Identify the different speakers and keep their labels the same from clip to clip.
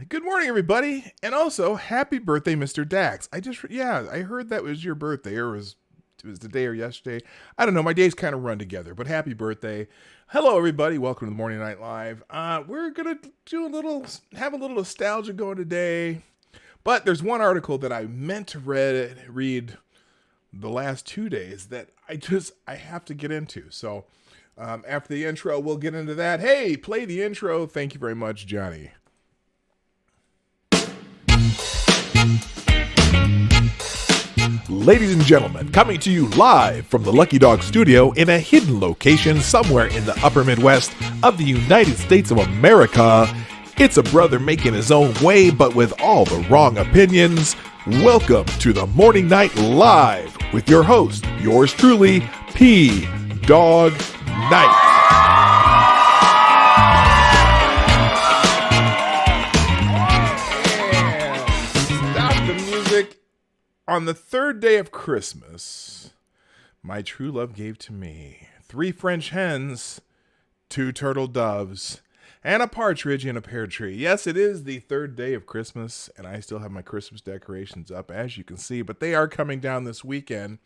Speaker 1: Good morning, everybody, and also happy birthday, Mr. Dax. I heard that was your birthday, or it was today or yesterday. I don't know. My days kind of run together, but happy birthday. Hello, everybody. Welcome to the Morning Night Live. We're gonna have a little nostalgia going today, but there's one article that I meant to read the last 2 days that I have to get into. So after the intro, we'll get into that. Hey, play the intro. Thank you very much, Johnny. Ladies and gentlemen, coming to you live from the Lucky Dog Studio in a hidden location somewhere in the upper Midwest of the United States of America, it's a brother making his own way but with all the wrong opinions. Welcome to the Morning Night Live with your host, yours truly, P. Dog Night. On the third day of Christmas, my true love gave to me 3 French hens, 2 turtle doves, and a partridge in a pear tree. Yes, it is the third day of Christmas, and I still have my Christmas decorations up, as you can see, but they are coming down this weekend,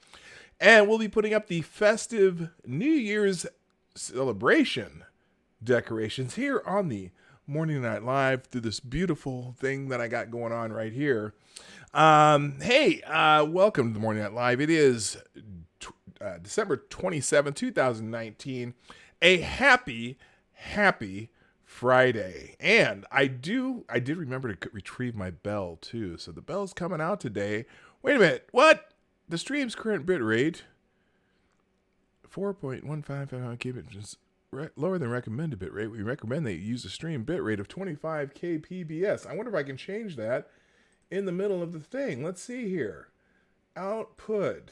Speaker 1: and we'll be putting up the festive New Year's celebration decorations here on the Morning Night Live through this beautiful thing that I got going on right here. Welcome to the Morning Night Live. It is December 27, 2019. A happy Friday. And I did remember to retrieve my bell too. So the bell's coming out today. Wait a minute. What? The stream's current bit rate 4.155 kbps. Lower than recommended bit rate. We recommend that you use a stream bit rate of 25 kbps. I wonder if I can change that in the middle of the thing. Let's see here. Output.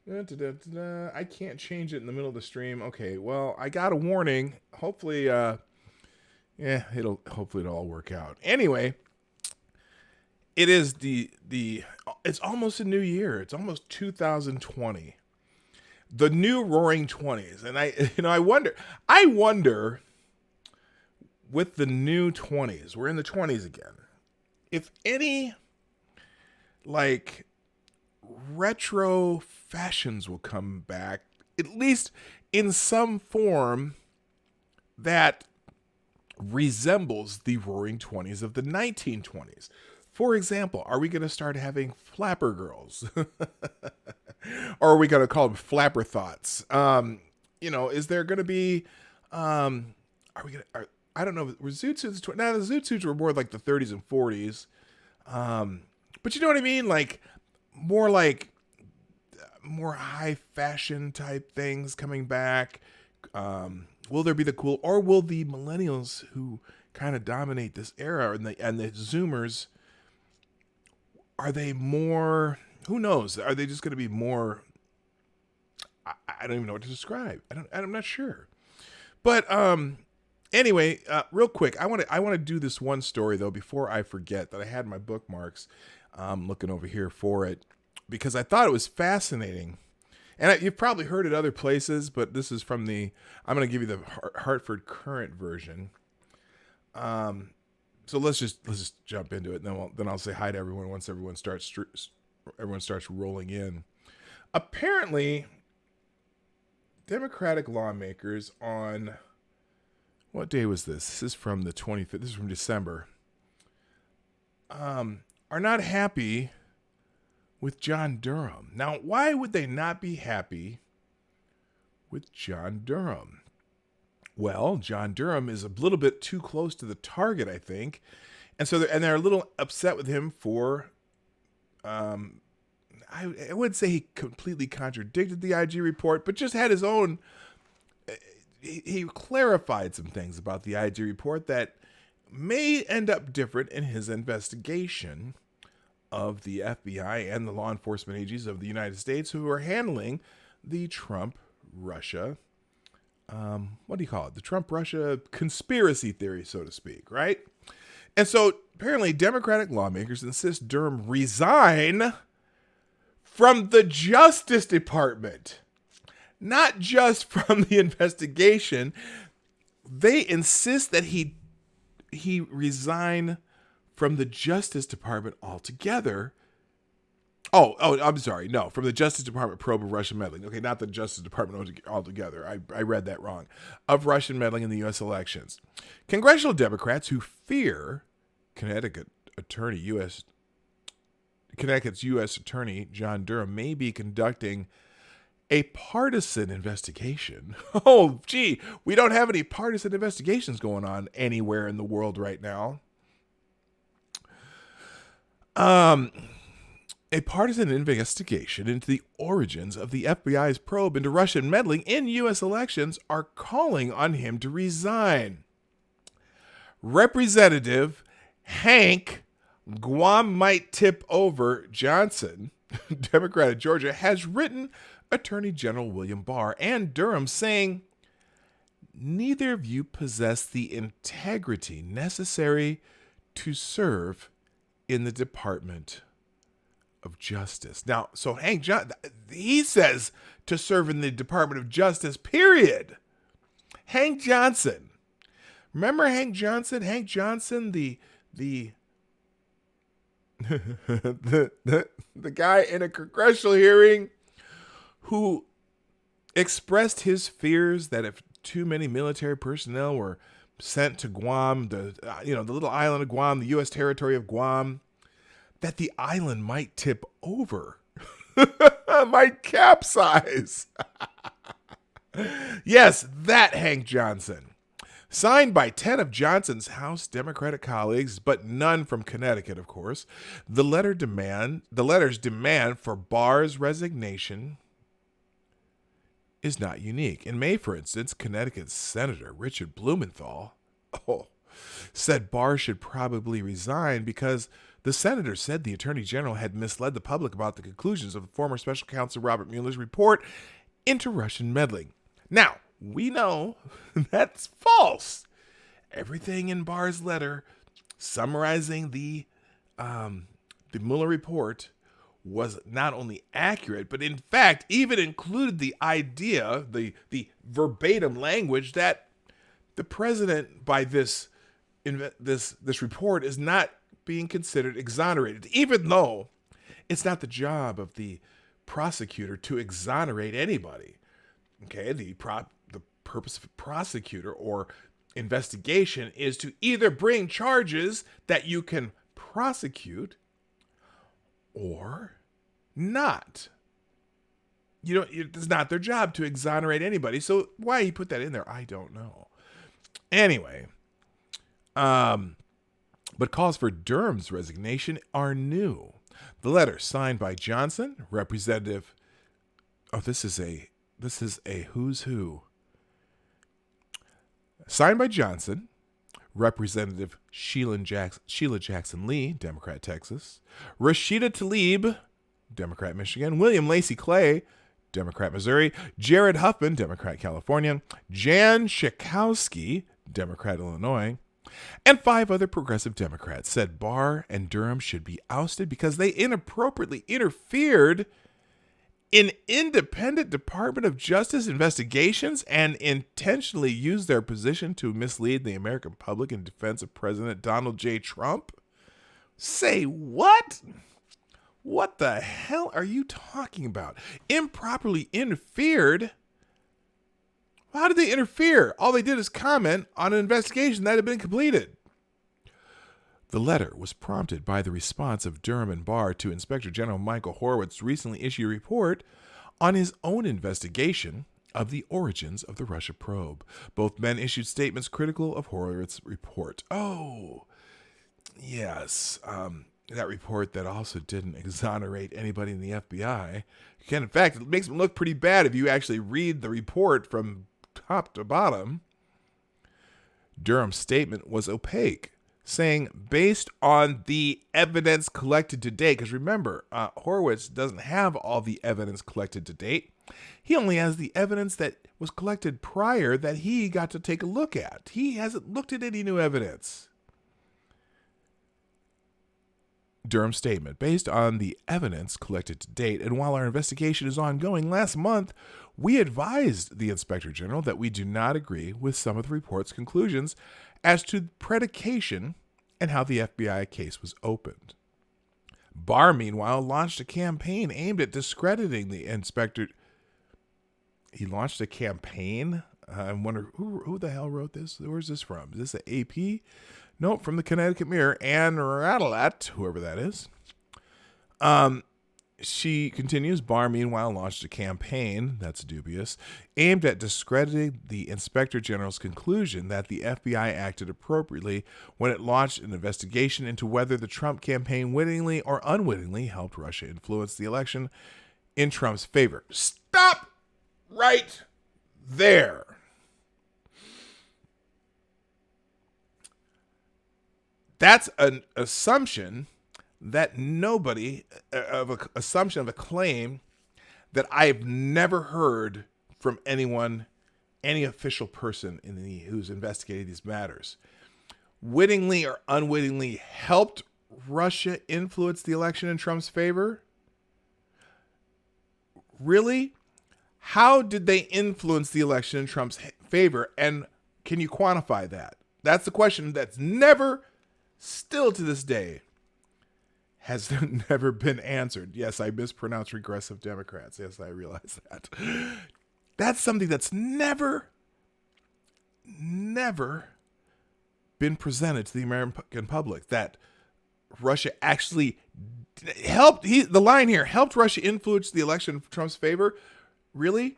Speaker 1: I can't change it in the middle of the stream. Okay, well, I got a warning. Hopefully, it'll all work out. Anyway, it is it's almost a new year. It's almost 2020. The new Roaring 20s. And I wonder with the new 20s, we're in the 20s again, if any, retro fashions will come back, at least in some form that resembles the Roaring 20s of the 1920s. For example, are we going to start having flapper girls? Or are we going to call them flapper thoughts? Is there going to be, I don't know, were zoot suits, the zoot suits were more like the 30s and 40s. But you know what I mean? More high fashion type things coming back. Will there be the cool, or will the millennials who kind of dominate this era and the Zoomers, are they more, who knows? Are they just going to be more, I don't even know what to describe. I'm not sure. But, anyway, real quick, I want to do this one story though before I forget that I had my bookmarks. Looking over here for it because I thought it was fascinating, and you've probably heard it other places, but this is from I'm going to give you the Hartford Current version. So let's just jump into it, and then I'll say hi to everyone once everyone starts rolling in. Apparently, Democratic lawmakers on, what day was this? This is from the 25th. This is from December. Are not happy with John Durham. Now, why would they not be happy with John Durham? Well, John Durham is a little bit too close to the target, I think. And so they're a little upset with him for, I wouldn't say he completely contradicted the IG report, but just had his own, he clarified some things about the IG report that may end up different in his investigation of the FBI and the law enforcement agencies of the United States who are handling the Trump-Russia, what do you call it? The Trump-Russia conspiracy theory, so to speak, right? And so apparently Democratic lawmakers insist Durham resign from the Justice Department, not just from the investigation. They insist that he he resign from the Justice Department altogether. Oh, I'm sorry. No, from the Justice Department probe of Russian meddling. Okay, not the Justice Department altogether. I read that wrong. Of Russian meddling in the U.S. elections. Congressional Democrats who fear Connecticut's U.S. Attorney John Durham may be conducting a partisan investigation. Oh, gee, we don't have any partisan investigations going on anywhere in the world right now. A partisan investigation into the origins of the FBI's probe into Russian meddling in U.S. elections are calling on him to resign. Representative Hank Guam might tip over Johnson, Democrat of Georgia, has written Attorney General William Barr and Durham saying, neither of you possess the integrity necessary to serve in the Department of Justice. Now, so Hank Johnson, he says to serve in the Department of Justice, period. Hank Johnson. Remember Hank Johnson? Hank Johnson, the guy in a congressional hearing who expressed his fears that if too many military personnel were sent to Guam, the little island of Guam, the U.S. territory of Guam, that the island might tip over, might capsize. Yes, that Hank Johnson. Signed by 10 of Johnson's House Democratic colleagues, but none from Connecticut, of course, the letters demand for Barr's resignation is not unique. In May, for instance, Connecticut Senator Richard Blumenthal said Barr should probably resign because the senator said the Attorney General had misled the public about the conclusions of the former Special Counsel Robert Mueller's report into Russian meddling. Now, we know that's false. Everything in Barr's letter summarizing the Mueller report was not only accurate, but in fact even included the idea, the verbatim language that the president, by this report, is not being considered exonerated, even though it's not the job of the prosecutor to exonerate anybody. Okay, the purpose of a prosecutor or investigation is to either bring charges that you can prosecute or not. It's not their job to exonerate anybody. So why he put that in there, I don't know. Anyway, but calls for Durham's resignation are new. The letter signed by Johnson, Representative. Oh, this is a who's who. Signed by Johnson, Representative Sheila Jackson Lee, Democrat, Texas, Rashida Tlaib, Democrat, Michigan, William Lacey Clay, Democrat, Missouri, Jared Huffman, Democrat, California, Jan Schakowsky, Democrat, Illinois, and 5 other progressive Democrats said Barr and Durham should be ousted because they inappropriately interfered in independent Department of Justice investigations and intentionally used their position to mislead the American public in defense of President Donald J. Trump. Say what? What the hell are you talking about? Improperly interfered? How did they interfere? All they did is comment on an investigation that had been completed. The letter was prompted by the response of Durham and Barr to Inspector General Michael Horowitz's recently issued report on his own investigation of the origins of the Russia probe. Both men issued statements critical of Horowitz's report. Oh, yes. That report that also didn't exonerate anybody in the FBI. In fact, it makes them look pretty bad if you actually read the report from top to bottom. Durham's statement was opaque, saying based on the evidence collected to date, because remember, Horowitz doesn't have all the evidence collected to date. He only has the evidence that was collected prior that he got to take a look at. He hasn't looked at any new evidence. Durham's statement, based on the evidence collected to date, and while our investigation is ongoing, last month we advised the Inspector General that we do not agree with some of the report's conclusions as to predication and how the FBI case was opened. Barr, meanwhile, launched a campaign aimed at discrediting the inspector. He launched a campaign? I wonder who the hell wrote this? Where's this from? Is this an AP? Nope, from the Connecticut Mirror. Ann Radelat, whoever that is. She continues, Barr, meanwhile, launched a campaign, that's dubious, aimed at discrediting the Inspector General's conclusion that the FBI acted appropriately when it launched an investigation into whether the Trump campaign wittingly or unwittingly helped Russia influence the election in Trump's favor. Stop right there. That's an assumption that assumption of a claim that I've never heard from anyone, any official person who's investigated these matters. Wittingly or unwittingly helped Russia influence the election in Trump's favor? Really? How did they influence the election in Trump's favor? And can you quantify that? That's the question that's never, still to this day, has never been answered. Yes, I mispronounced regressive Democrats. Yes, I realize that. That's something that's never been presented to the American public, that Russia actually helped, the line here, helped Russia influence the election in Trump's favor. Really?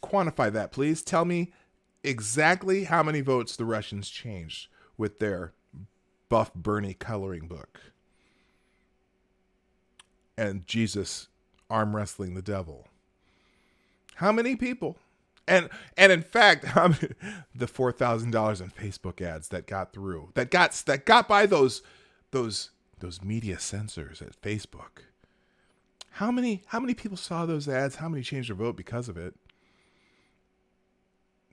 Speaker 1: Quantify that, please. Tell me exactly how many votes the Russians changed with their Buff Bernie coloring book. And Jesus arm wrestling the devil. How many people? And in fact, the $4,000 in Facebook ads that got through, that got by those media censors at Facebook. How many people saw those ads? How many changed their vote because of it?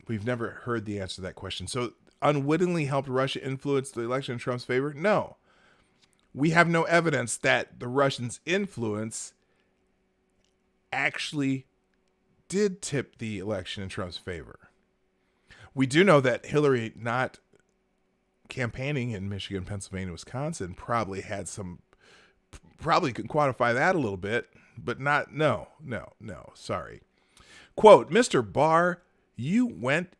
Speaker 1: We've never heard the answer to that question. So unwittingly helped Russia influence the election in Trump's favor? No. We have no evidence that the Russians' influence actually did tip the election in Trump's favor. We do know that Hillary not campaigning in Michigan, Pennsylvania, Wisconsin probably can quantify that a little bit, but no, sorry. Quote, Mr. Barr, you went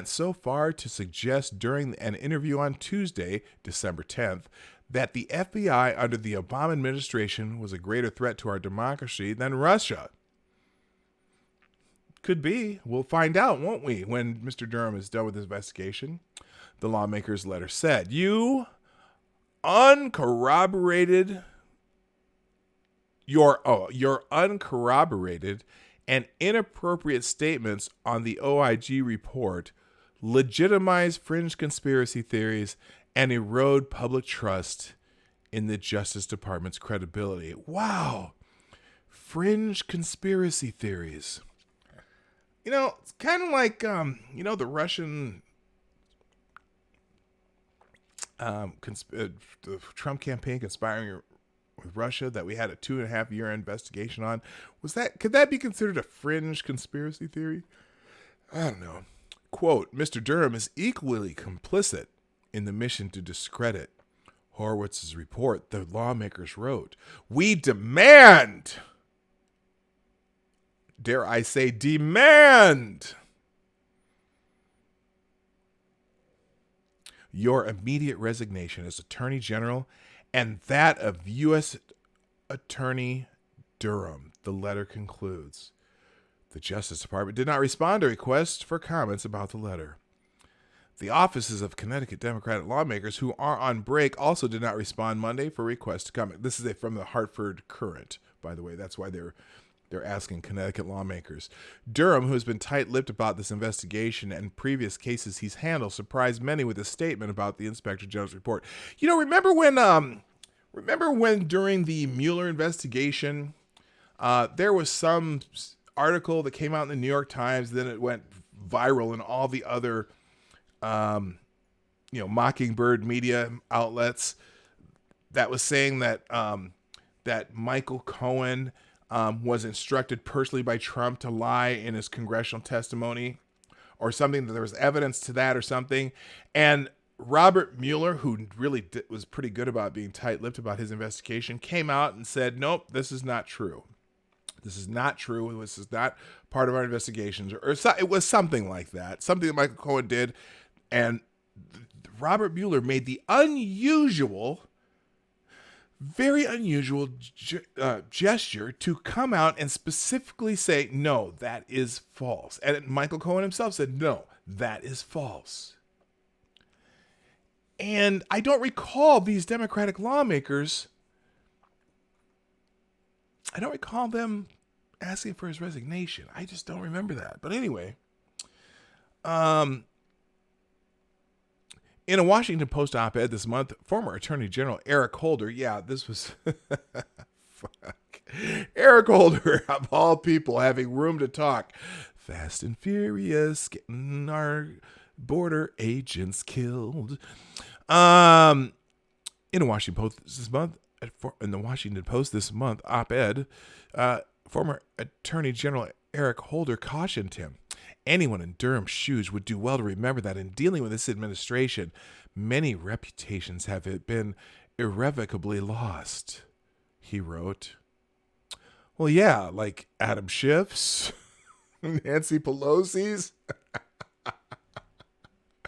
Speaker 1: so far to suggest during an interview on Tuesday, December 10th, that the FBI under the Obama administration was a greater threat to our democracy than Russia. Could be. We'll find out, won't we, when Mr. Durham is done with his investigation. The lawmaker's letter said, your uncorroborated and inappropriate statements on the OIG report legitimize fringe conspiracy theories and erode public trust in the Justice Department's credibility. Wow. Fringe conspiracy theories. It's kind of like, the Russian, the Trump campaign conspiring with Russia that we had a 2.5-year investigation on. Could that be considered a fringe conspiracy theory? I don't know. Quote, Mr. Durham is equally complicit in the mission to discredit Horowitz's report, the lawmakers wrote. We demand, dare I say, demand your immediate resignation as Attorney General and that of U.S. Attorney Durham. The letter concludes. The Justice Department did not respond to requests for comments about the letter. The offices of Connecticut Democratic lawmakers who are on break also did not respond Monday for requests to comment. This is from the Hartford Courant, by the way. That's why they're asking Connecticut lawmakers. Durham, who has been tight-lipped about this investigation and previous cases he's handled, surprised many with a statement about the Inspector General's report. Remember when during the Mueller investigation, there was some article that came out in the New York Times, then it went viral in all the other Mockingbird media outlets that was saying that that Michael Cohen was instructed personally by Trump to lie in his congressional testimony or something, that there was evidence to that or something. And Robert Mueller, who really was pretty good about being tight-lipped about his investigation, came out and said, nope, this is not true. This is not true. This is not part of our investigations. Or it was something like that. Something that Michael Cohen did. And Robert Mueller made the very unusual gesture to come out and specifically say, no, that is false. And Michael Cohen himself said, no, that is false. And I don't recall these Democratic lawmakers, I don't recall them asking for his resignation. I just don't remember that. But anyway, in a Washington Post op-ed this month, former Attorney General Eric Holder, this was Eric Holder, of all people, having room to talk. Fast and furious, getting our border agents killed. In the Washington Post this month, op-ed, former Attorney General Eric Holder cautioned him. Anyone in Durham's shoes would do well to remember that in dealing with this administration, many reputations have been irrevocably lost, he wrote. Well, yeah, like Adam Schiff's, Nancy Pelosi's.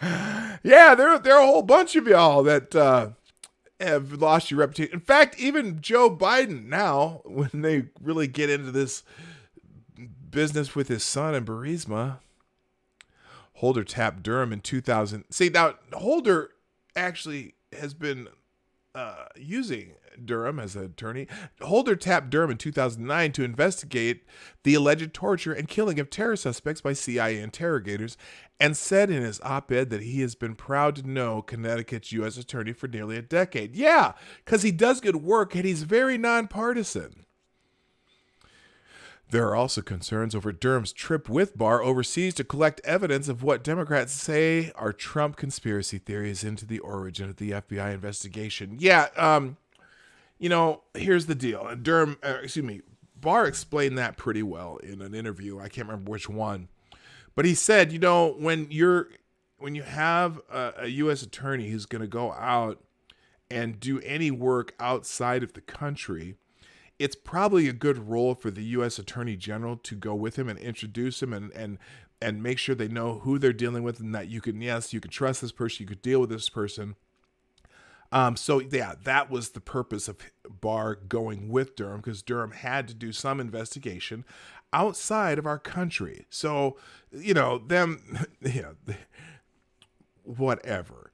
Speaker 1: Yeah, there are a whole bunch of y'all that have lost your reputation. In fact, even Joe Biden now, when they really get into this business with his son and Burisma, Holder tapped Durham in 2000. See, now Holder actually has been using Durham as an attorney. Holder tapped Durham in 2009 to investigate the alleged torture and killing of terror suspects by CIA interrogators, and said in his op-ed that he has been proud to know Connecticut's U.S. attorney for nearly a decade. Yeah, because he does good work and he's very nonpartisan. There are also concerns over Durham's trip with Barr overseas to collect evidence of what Democrats say are Trump conspiracy theories into the origin of the FBI investigation. Yeah, here's the deal. Barr explained that pretty well in an interview. I can't remember which one. But he said, when you have a U.S. attorney who's going to go out and do any work outside of the country, it's probably a good role for the U.S. Attorney General to go with him and introduce him and make sure they know who they're dealing with and that you can trust this person, you could deal with this person. That was the purpose of Barr going with Durham, because Durham had to do some investigation outside of our country. So, whatever.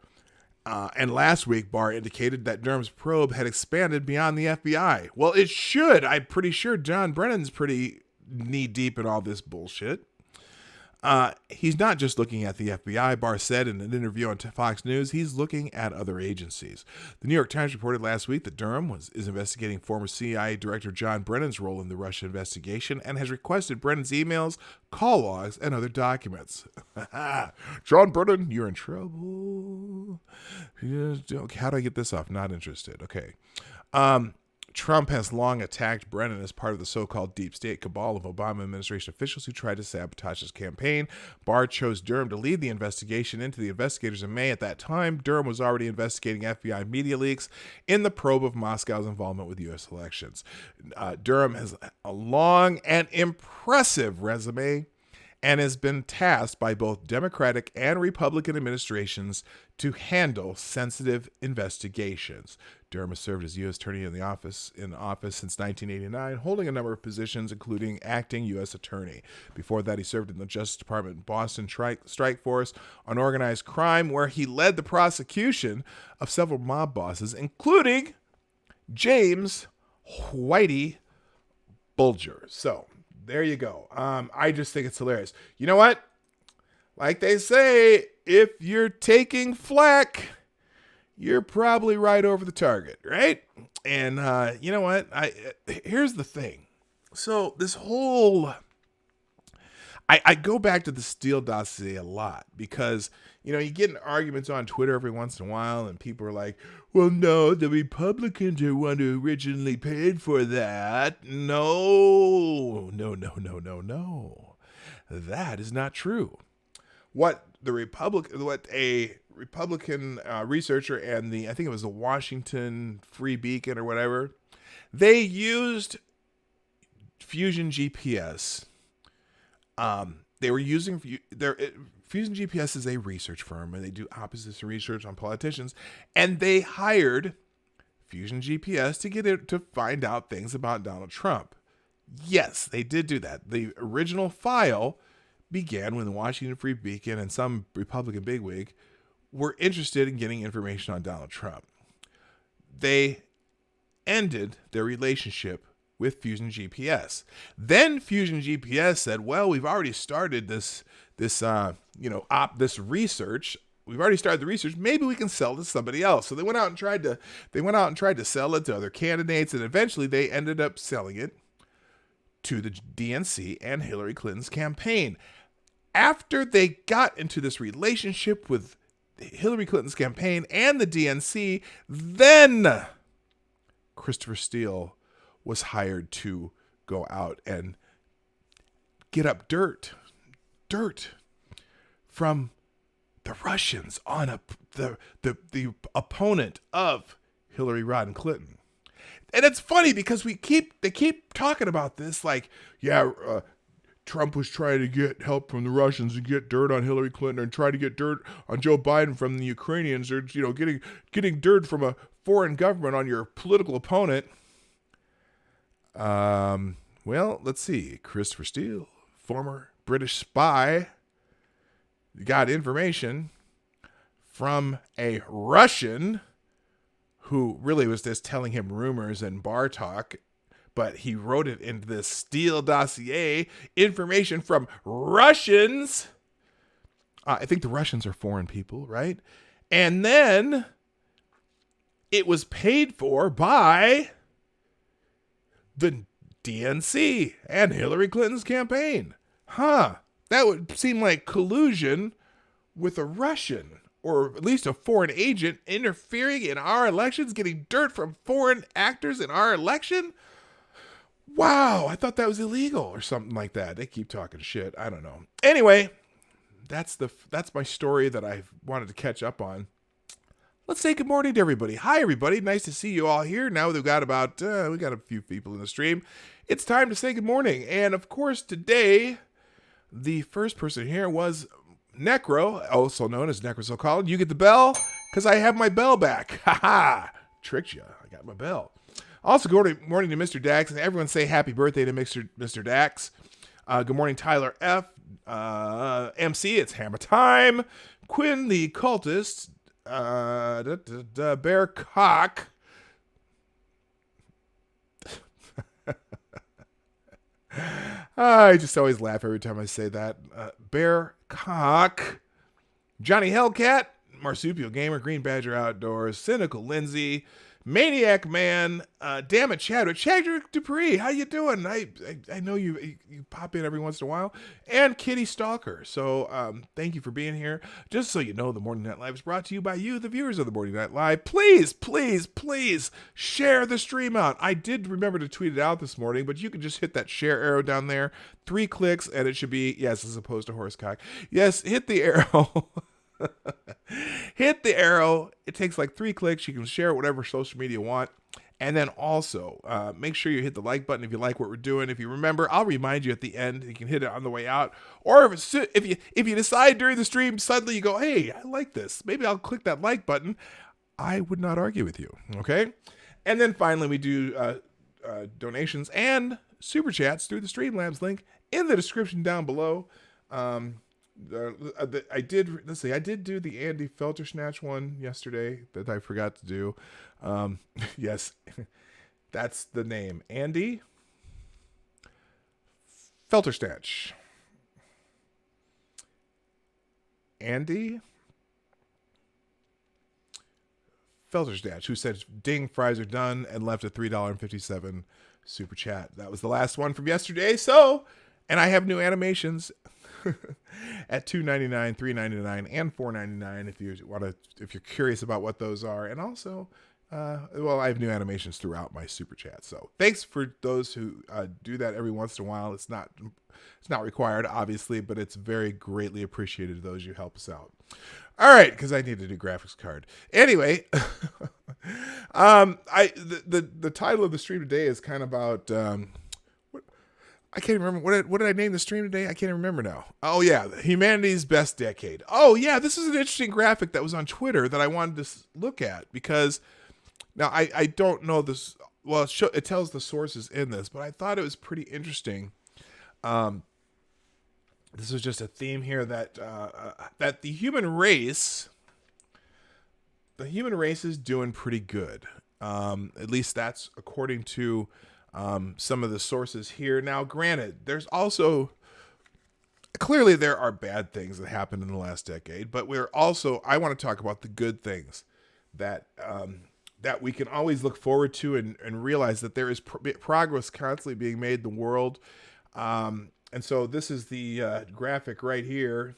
Speaker 1: And last week, Barr indicated that Durham's probe had expanded beyond the FBI. Well, it should. I'm pretty sure John Brennan's pretty knee-deep in all this bullshit. He's not just looking at the FBI, Barr said in an interview on Fox News. He's looking at other agencies. The New York Times reported last week that Durham is investigating former CIA Director John Brennan's role in the Russia investigation and has requested Brennan's emails, call logs, and other documents. John Brennan, you're in trouble. How do I get this off? Not interested. Okay. Trump has long attacked Brennan as part of the so-called deep state cabal of Obama administration officials who tried to sabotage his campaign. Barr chose Durham to lead the investigation into the investigators in May. At that time, Durham was already investigating FBI media leaks in the probe of Moscow's involvement with U.S. elections. Durham has a long and impressive resume and has been tasked by both Democratic and Republican administrations to handle sensitive investigations. Durham has served as U.S. Attorney in office since 1989, holding a number of positions, including acting U.S. Attorney. Before that, he served in the Justice Department Boston Strike Force on organized crime, where he led the prosecution of several mob bosses, including James Whitey Bulger. So, there you go. I just think it's hilarious. You know what? Like they say, if you're taking flack, you're probably right over the target, right? And you know what? Here's the thing. So this whole... I go back to the Steele dossier a lot because, you get in arguments on Twitter every once in a while and people are like, well, no, the Republicans are one who originally paid for that. No. That is not true. What a Republican researcher and I think it was the Washington Free Beacon or whatever, they used Fusion GPS. They were using Fusion GPS is a research firm, and they do opposition research on politicians, and they hired Fusion GPS to find out things about Donald Trump. Yes, they did do that. The original file began when the Washington Free Beacon and some Republican bigwig were interested in getting information on Donald Trump. They ended their relationship with Fusion GPS. Then Fusion GPS said, "Well, we've already started this research. We've already started the research. Maybe we can sell to somebody else." So they went out and tried to sell it to other candidates, and eventually they ended up selling it to the DNC and Hillary Clinton's campaign. After they got into this relationship with Hillary Clinton's campaign and the DNC, then Christopher Steele was hired to go out and get up dirt from the Russians on the opponent of Hillary Rodham Clinton. And it's funny because they keep talking about this like, Trump was trying to get help from the Russians and get dirt on Hillary Clinton and try to get dirt on Joe Biden from the Ukrainians, or getting dirt from a foreign government on your political opponent. Well, let's see. Christopher Steele, former British spy, got information from a Russian who really was just telling him rumors and bar talk, but he wrote it into this Steele dossier, information from Russians. I think the Russians are foreign people, right? And then it was paid for by the DNC and Hillary Clinton's campaign. That would seem like collusion with a Russian, or at least a foreign agent interfering in our elections, getting dirt from foreign actors in our election. Wow, I thought that was illegal or something like that. They keep talking shit. I don't know. Anyway, that's my story that I wanted to catch up on. Let's say good morning to everybody. Hi, everybody. Nice to see you all here. Now we've got we got a few people in the stream. It's time to say good morning. And of course, today, the first person here was Necro, also known as Necro So Called. You get the bell because I have my bell back. Ha ha! Tricked you. I got my bell. Also, good morning to Mr. Dax. And everyone say happy birthday to Mr. Dax. Good morning, Tyler F. MC, it's hammer time. Quinn the cultist. Bear Cock. I just always laugh every time I say that. Bear Cock. Johnny Hellcat. Marsupial Gamer. Green Badger Outdoors. Cynical Lindsay. Maniac Man. Damn it, Chadwick Dupree. How you doing? I know you pop in every once in a while. And Kitty Stalker. So thank you for being here. Just so you know, the Morning Night Live is brought to you by you, the viewers of the Morning Night Live. Please, please, please share the stream out. I did remember to tweet it out this morning, but you can just hit that share arrow down there. 3 clicks, and it should be, yes, as opposed to horsecock. Yes, hit the arrow. Hit the arrow. It takes like 3 clicks. You can share whatever social media you want. And then also make sure you hit the like button if you like what we're doing. If you remember, I'll remind you at the end. You can hit it on the way out. Or if you decide during the stream, suddenly you go, hey, I like this, maybe I'll click that like button. I would not argue with you. Okay. And then finally, we do donations and super chats through the Streamlabs link in the description down below. I did do the Andy Feltersnatch one yesterday that I forgot to do. Yes, that's the name. Andy Feltersnatch. Andy Feltersnatch, who said ding, fries are done, and left a $3.57 super chat. That was the last one from yesterday. So, and I have new animations at $2.99, $3.99, and $4.99 if you're curious about what those are. And also, Well, I have new animations throughout my super chat. So thanks for those who do that every once in a while. It's not required, obviously, but it's very greatly appreciated to those who help us out. All right, because I need a new graphics card. Anyway, the title of the stream today is kind of about I can't remember what did I name the stream today? I can't remember now. Oh yeah, humanity's best decade. Oh yeah, this is an interesting graphic that was on Twitter that I wanted to look at because now I don't know this. Well, it tells the sources in this, but I thought it was pretty interesting. This is just a theme here that that the human race is doing pretty good. At least that's according to some of the sources here. Now, granted, there's also clearly there are bad things that happened in the last decade, but I want to talk about the good things that that we can always look forward to and realize that there is progress constantly being made in the world. And so this is the graphic right here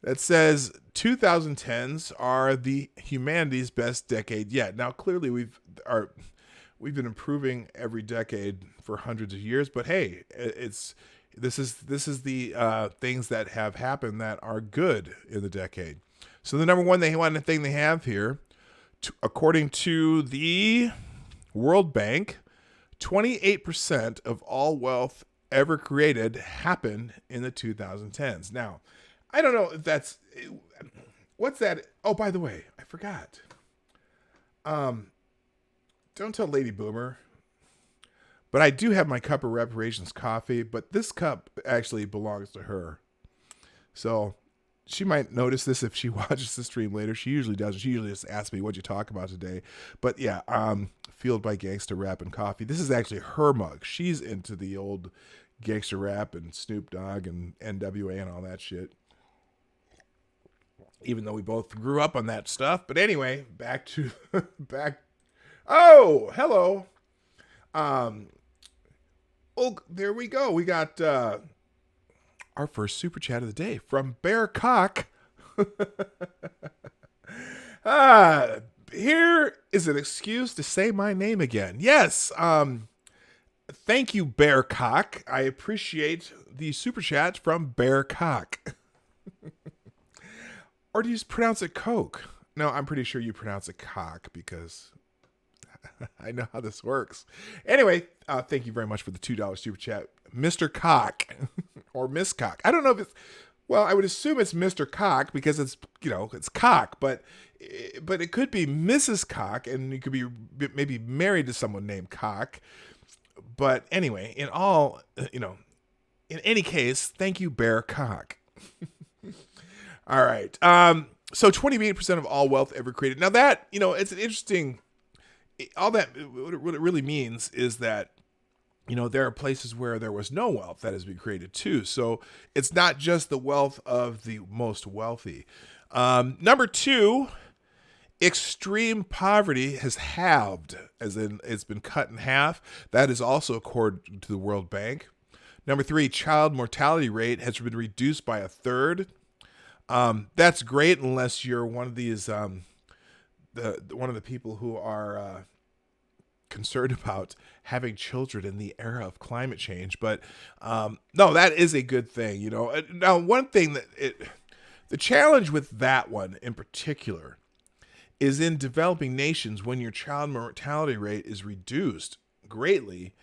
Speaker 1: that says 2010s are the humanity's best decade yet. Now, clearly we've been improving every decade for hundreds of years, but hey, this is the things that have happened that are good in the decade. So the number one thing they have here, according to the World Bank, 28% of all wealth ever created happened in the 2010s. Now, I don't know if what's that? Oh, by the way, I forgot. Don't tell Lady Boomer, but I do have my cup of reparations coffee, but this cup actually belongs to her. So she might notice this if she watches the stream later. She usually doesn't. She usually just asks me, what'd you talk about today? But yeah, Fueled by Gangsta Rap and Coffee. This is actually her mug. She's into the old gangster rap and Snoop Dogg and NWA and all that shit. Even though we both grew up on that stuff. But anyway, back. Oh, hello. Oh, there we go. We got our first super chat of the day from Bear Cock. Here is an excuse to say my name again. Yes. Thank you, Bear Cock. I appreciate the super chat from Bear Cock. Or do you just pronounce it Coke? No, I'm pretty sure you pronounce it cock because I know how this works. Anyway, thank you very much for the $2 super chat, Mr. Cock or Miss Cock. I don't know if it's, well, I would assume it's Mr. Cock because it's, it's cock, but it could be Mrs. Cock, and you could be maybe married to someone named Cock. But anyway, in any case, thank you, Bear Cock. All right. So 28% of all wealth ever created. Now that, it's an interesting, all that, what it really means is that, there are places where there was no wealth that has been created too. So it's not just the wealth of the most wealthy. Number two, extreme poverty has halved, as in it's been cut in half. That is also according to the World Bank. Number three, child mortality rate has been reduced by a third. That's great unless you're one of these, one of the people who are concerned about having children in the era of climate change. But no, that is a good thing. Now, one thing the challenge with that one in particular is in developing nations when your child mortality rate is reduced greatly.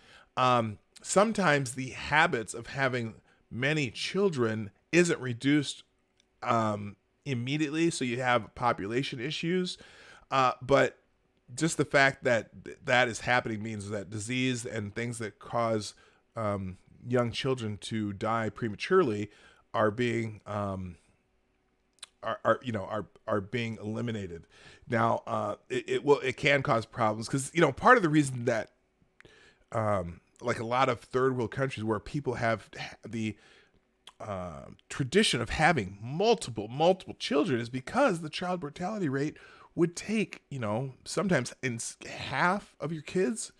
Speaker 1: Sometimes the habits of having many children isn't reduced immediately, so you have population issues, but just the fact that that is happening means that disease and things that cause young children to die prematurely are being being eliminated. Now, it can cause problems because part of the reason that like a lot of third world countries where people have the tradition of having multiple children is because the child mortality rate would take, sometimes in half of your kids.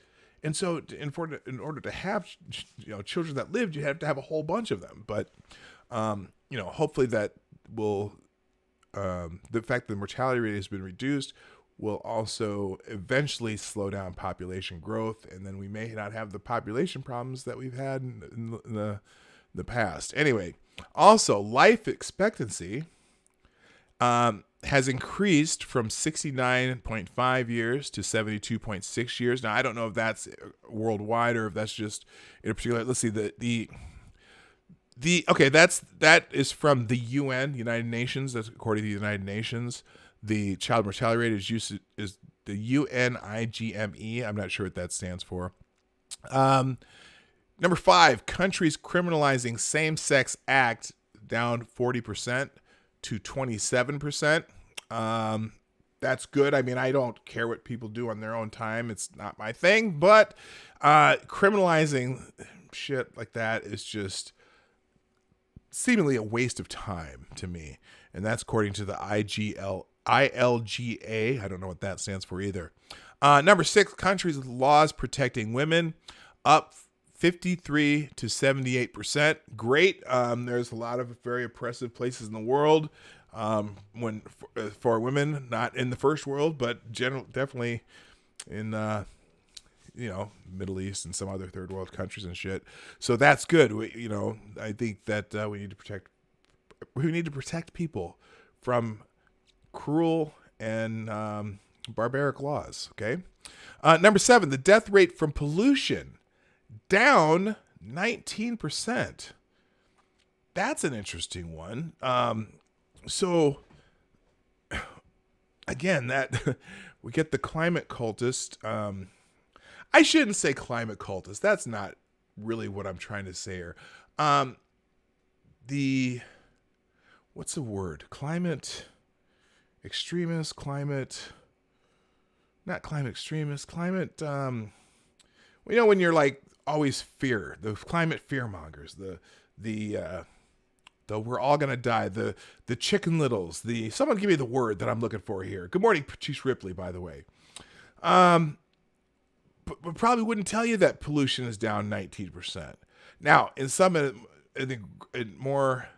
Speaker 1: And so in order to have, children that lived, you have to have a whole bunch of them. But, hopefully that will, the fact that the mortality rate has been reduced will also eventually slow down population growth, and then we may not have the population problems that we've had in the past. Anyway, also life expectancy has increased from 69.5 years to 72.6 years. Now, I don't know if that's worldwide or if that's just in a particular. Let's see, that is from the UN, United Nations. That's according to the United Nations. The child mortality rate is the UNIGME. I'm not sure what that stands for. Number 5, countries criminalizing same-sex act down 40% to 27%. That's good. I mean, I don't care what people do on their own time. It's not my thing, but criminalizing shit like that is just seemingly a waste of time to me. And that's according to the ILGA. I don't know what that stands for either. Number 6, countries with laws protecting women up 53 to 78%. Great. There's a lot of very oppressive places in the world for women, not in the first world, but definitely in Middle East and some other third world countries and shit. So that's good. I think that we need to protect people from cruel and barbaric laws. Okay. Number 7, the death rate from pollution down 19%. That's an interesting one. So again, that we get the climate cultist. I shouldn't say climate cultist. That's not really what I'm trying to say here. What's the word? Climate extremist, not climate extremist, climate, when you're like always fear, the climate fear mongers, the we're all going to die, the chicken littles, someone give me the word that I'm looking for here. Good morning, Patrice Ripley, by the way. But probably wouldn't tell you that pollution is down 19%. Now, in some in more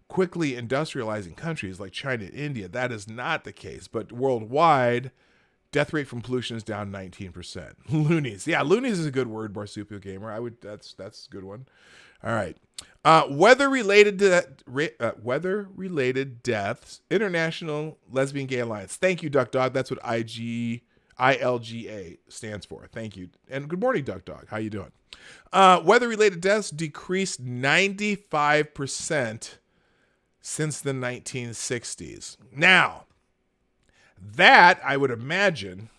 Speaker 1: quickly industrializing countries like China and India, that is not the case. But worldwide, death rate from pollution is down 19%. Loonies. Yeah, loonies is a good word, Marsupial Gamer. That's a good one. All right. Weather-related deaths, International Lesbian Gay Alliance. Thank you, Duck Dog. That's what ILGA stands for. Thank you. And good morning, Duck Dog. How you doing? Weather-related deaths decreased 95% since the 1960s. Now, that, I would imagine,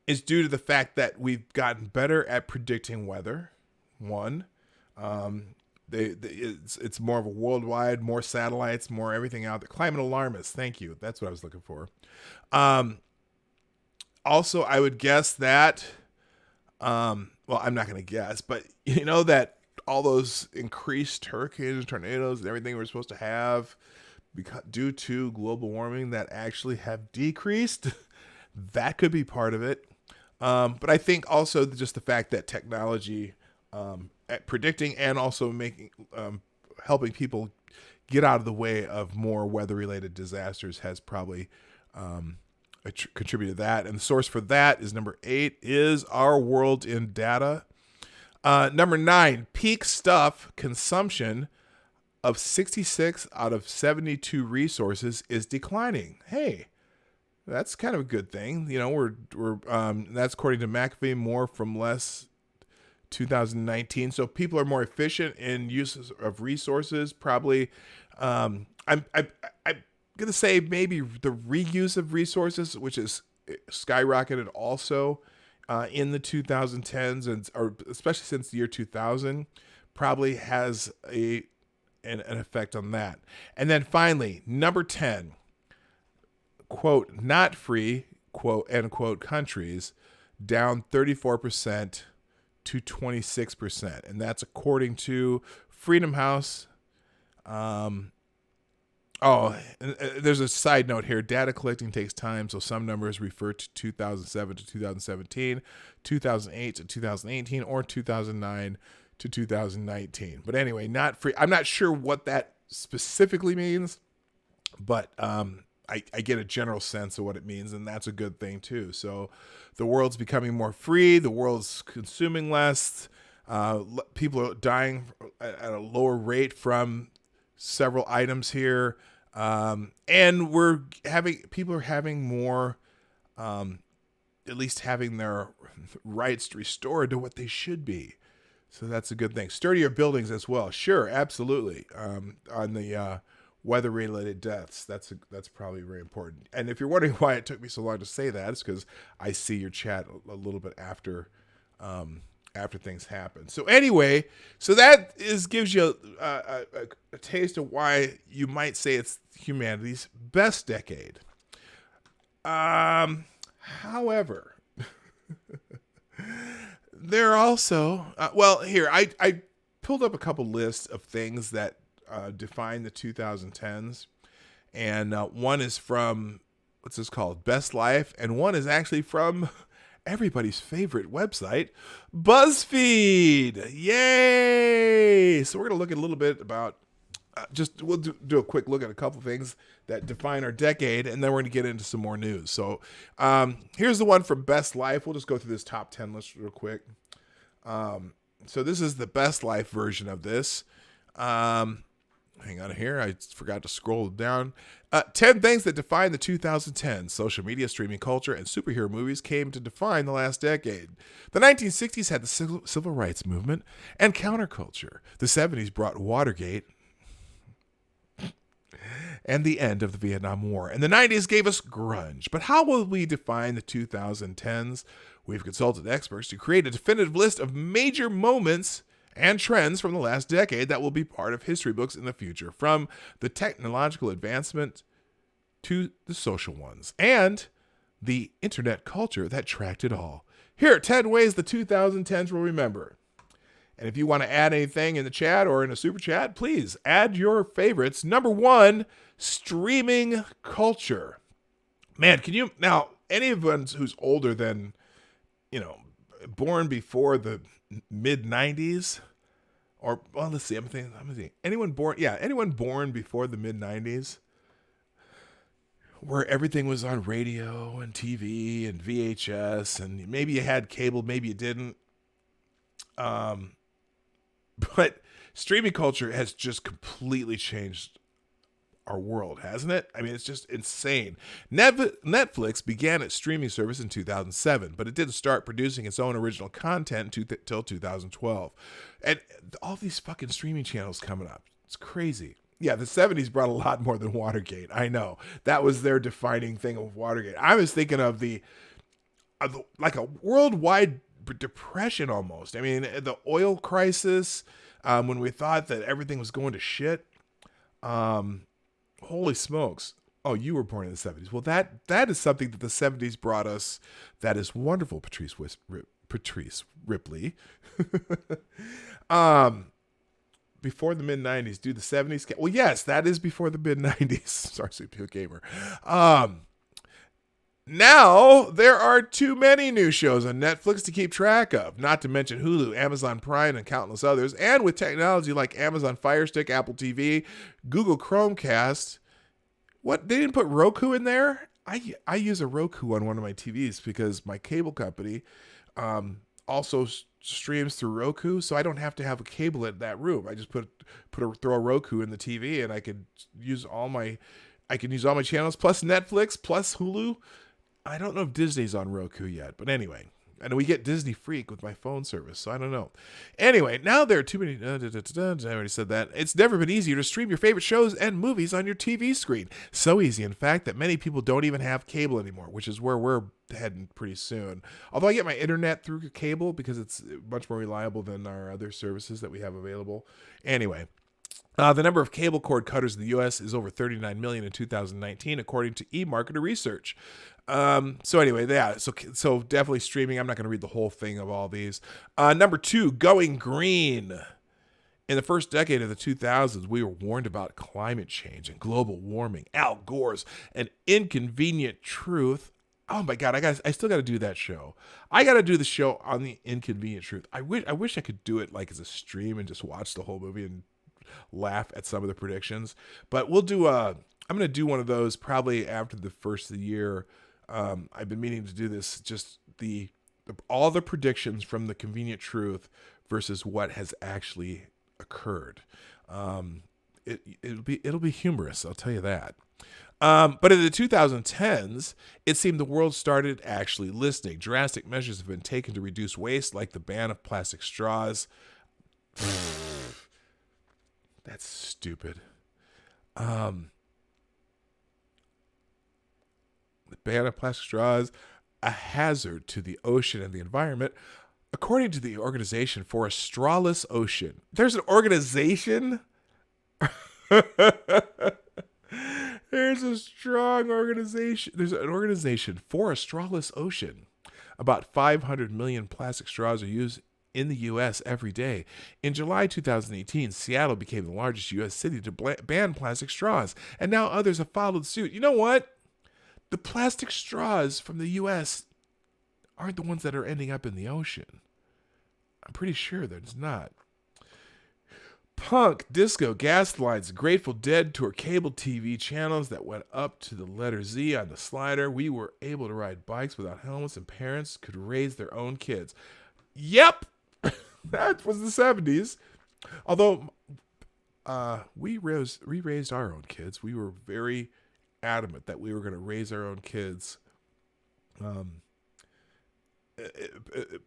Speaker 1: is due to the fact that we've gotten better at predicting weather. One, it's more of a worldwide, more satellites, more everything out there. Climate alarmists. Thank you. That's what I was looking for. Also, I would guess that, I'm not going to guess, but that all those increased hurricanes, tornadoes, and everything we're supposed to have due to global warming that actually have decreased, that could be part of it. But I think also just the fact that technology at predicting and also helping people get out of the way of more weather-related disasters has probably contributed to that. And the source for that is number 8 is Our World in Data. Number 9, peak stuff consumption of 66 out of 72 resources is declining. Hey, that's kind of a good thing. We're that's according to McAfee, more from less 2019. So people are more efficient in uses of resources. Probably, I'm going to say maybe the reuse of resources, which is skyrocketed also in the 2010s, or especially since the year 2000, probably has an effect on that. And then finally, number 10, quote, not free, quote, end quote, countries, down 34% to 26%. And that's according to Freedom House. There's a side note here. Data collecting takes time, so some numbers refer to 2007 to 2017, 2008 to 2018, or 2009 to 2019. But anyway, not free. I'm not sure what that specifically means, but I get a general sense of what it means, and that's a good thing too. So the world's becoming more free. The world's consuming less. People are dying at a lower rate from several items here, and people are having more, at least having their rights restored to what they should be. So that's a good thing. Sturdier buildings as well. Sure, absolutely. On the weather-related deaths, that's probably very important. And if you're wondering why it took me so long to say that, it's because I see your chat a little bit after things happen. So anyway, so that gives you a taste of why you might say it's humanity's best decade. However, there are also, here, I pulled up a couple lists of things that define the 2010s. And one is from, what's this called? Best Life. And one is actually from everybody's favorite website, BuzzFeed. Yay! So we're going to look at a little bit about, we'll do a quick look at a couple things that define our decade, and then we're going to get into some more news. So here's the one from Best Life. We'll just go through this top 10 list real quick. So this is the Best Life version of this. Hang on here. I forgot to scroll down. 10 things that define the 2010s. Social media, streaming culture, and superhero movies came to define the last decade. The 1960s had the civil rights movement and counterculture. The 70s brought Watergate and the end of the Vietnam War. And the 90s gave us grunge. But how will we define the 2010s? We've consulted experts to create a definitive list of major moments and trends from the last decade that will be part of history books in the future, from the technological advancement to the social ones, and the internet culture that tracked it all. Here are 10 ways the 2010s will remember. And if you want to add anything in the chat or in a super chat, please add your favorites. Number 1, streaming culture. Man, can you, now, anyone who's older than, born before the mid-90s, or, well, let's see, I'm thinking, anyone born before the mid-90s, where everything was on radio and TV and VHS, and maybe you had cable, maybe you didn't. But streaming culture has just completely changed our world, hasn't it? I mean, it's just insane. Netflix began its streaming service in 2007, but it didn't start producing its own original content until 2012. And all these fucking streaming channels coming up. It's crazy. Yeah, the 70s brought a lot more than Watergate. I know. That was their defining thing of Watergate. I was thinking of like a worldwide depression almost. I mean, the oil crisis, when we thought that everything was going to shit. Holy smokes. Oh, you were born in the 70s. Well, that is something that the 70s brought us that is wonderful, Patrice Ripley. Before the mid-90s, do the 70s... Well, yes, that is before the mid-90s. Sorry, CPU Gamer. Now, there are too many new shows on Netflix to keep track of, not to mention Hulu, Amazon Prime, and countless others. And with technology like Amazon Fire Stick, Apple TV, Google Chromecast, what, they didn't put Roku in there? I use a Roku on one of my TVs because my cable company also streams through Roku, so I don't have to have a cable in that room. I just throw a Roku in the TV, and I can use all my channels plus Netflix plus Hulu. I don't know if Disney's on Roku yet, but anyway. And we get Disney Freak with my phone service, so I don't know. Anyway, now there are too many... I already said that. It's never been easier to stream your favorite shows and movies on your TV screen. So easy, in fact, that many people don't even have cable anymore, which is where we're heading pretty soon. Although I get my internet through cable because it's much more reliable than our other services that we have available. Anyway... the number of cable cord cutters in the U.S. is over 39 million in 2019, according to eMarketer Research. So anyway, yeah, so definitely streaming. I'm not going to read the whole thing of all these. Number 2, going green. In the first decade of the 2000s, we were warned about climate change and global warming, Al Gore's An Inconvenient Truth. Oh my God, I still got to do that show. I got to do the show on the Inconvenient Truth. I wish I could do it like as a stream and just watch the whole movie and laugh at some of the predictions, but we'll do a I'm going to do one of those probably after the first of the year. I've been meaning to do this, just all the predictions from the Convenient Truth versus what has actually occurred. It'll be humorous, I'll tell you that. But in the 2010s, it seemed the world started actually listening. Drastic measures have been taken to reduce waste, like the ban of plastic straws. That's stupid. The ban of plastic straws, a hazard to the ocean and the environment, according to the organization for a strawless ocean. There's an organization? There's a strong organization. There's an organization for a strawless ocean. About 500 million plastic straws are used in the U.S. every day. In July 2018, Seattle became the largest U.S. city to ban plastic straws, and now others have followed suit. You know what? The plastic straws from the U.S. aren't the ones that are ending up in the ocean. I'm pretty sure that it's not. Punk, disco, gas lights, Grateful Dead tour cable TV channels that went up to the letter Z on the slider. We were able to ride bikes without helmets, and parents could raise their own kids. Yep, that was the 70s. Although we raised our own kids. We were very adamant that we were going to raise our own kids.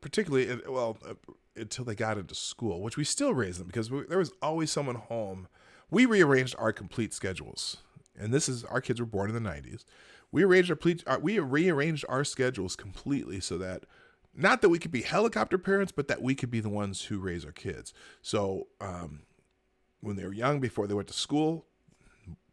Speaker 1: Particularly, until they got into school, which we still raised them because there was always someone home. We rearranged our complete schedules, and our kids were born in the 90s. We rearranged our schedules completely so that, not that we could be helicopter parents, but that we could be the ones who raise our kids. So when they were young, before they went to school,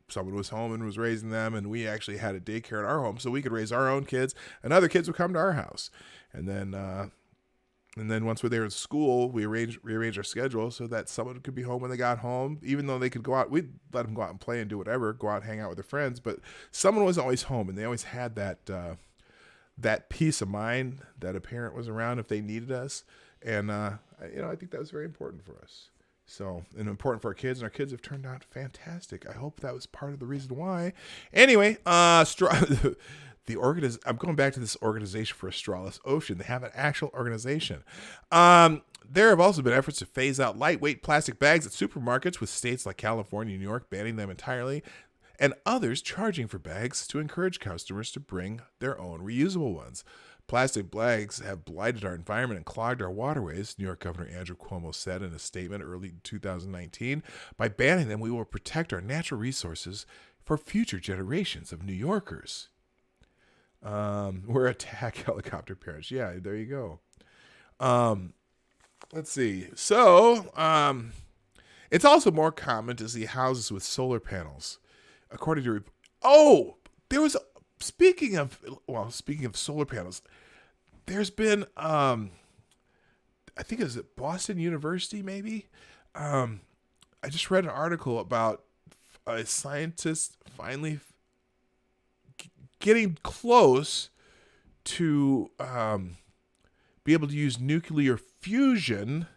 Speaker 1: someone was home and was raising them, and we actually had a daycare in our home so we could raise our own kids, and other kids would come to our house. And then once we were there in school, we rearranged our schedule so that someone could be home when they got home. Even though they could go out, we'd let them go out and play and do whatever, go out and hang out with their friends. But someone was always home, and they always had that peace of mind that a parent was around if they needed us. And I think that was very important for us. So, and important for our kids, and our kids have turned out fantastic. I hope that was part of the reason why. Anyway, I'm going back to this organization for a strawless ocean. They have an actual organization. There have also been efforts to phase out lightweight plastic bags at supermarkets, with states like California and New York banning them entirely, and others charging for bags to encourage customers to bring their own reusable ones. Plastic bags have blighted our environment and clogged our waterways, New York Governor Andrew Cuomo said in a statement early 2019. By banning them, we will protect our natural resources for future generations of New Yorkers. We're attack helicopter parents. Yeah, there you go. Let's see. So, it's also more common to see houses with solar panels. According to, speaking of solar panels, there's been, I think it was at Boston University, maybe. I just read an article about a scientist finally getting close to be able to use nuclear fusion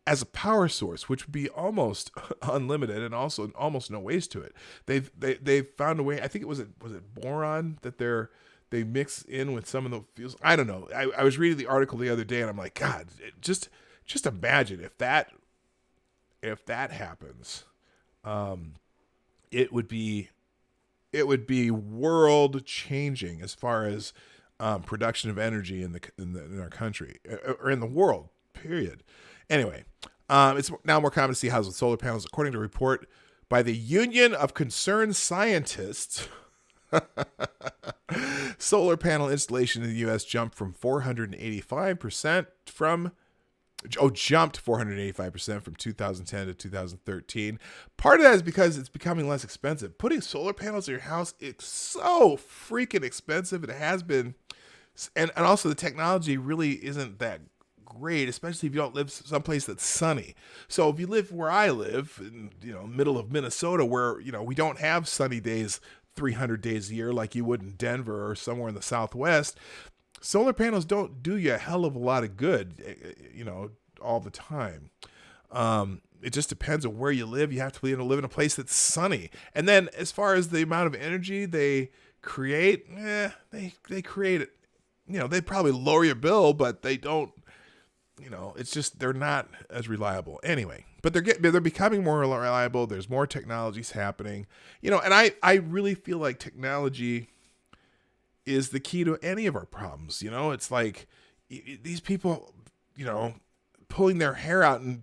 Speaker 1: as a power source, which would be almost unlimited and also almost no waste to it. They've found a way. I think was it boron that they mix in with some of the fuels. I don't know. I was reading the article the other day, and I'm like, God, just imagine if that happens, it would be world changing as far as production of energy in our country or in the world. Period. Anyway, it's now more common to see houses with solar panels, according to a report by the Union of Concerned Scientists. Solar panel installation in the U.S. jumped 485% from 2010 to 2013. Part of that is because it's becoming less expensive. Putting solar panels in your house is so freaking expensive. It has been. And also the technology really isn't that great, especially if you don't live someplace that's sunny. So if you live where I live, in middle of Minnesota, where we don't have sunny days 300 days a year like you would in Denver or somewhere in the Southwest, solar panels don't do you a hell of a lot of good, all the time. it just depends on where you live. You have to be able to live in a place that's sunny. And then as far as the amount of energy they create, they create it. They probably lower your bill, but they don't. It's just they're not as reliable anyway. But they're becoming more reliable. There's more technologies happening. And I really feel like technology is the key to any of our problems. It's like these people, pulling their hair out and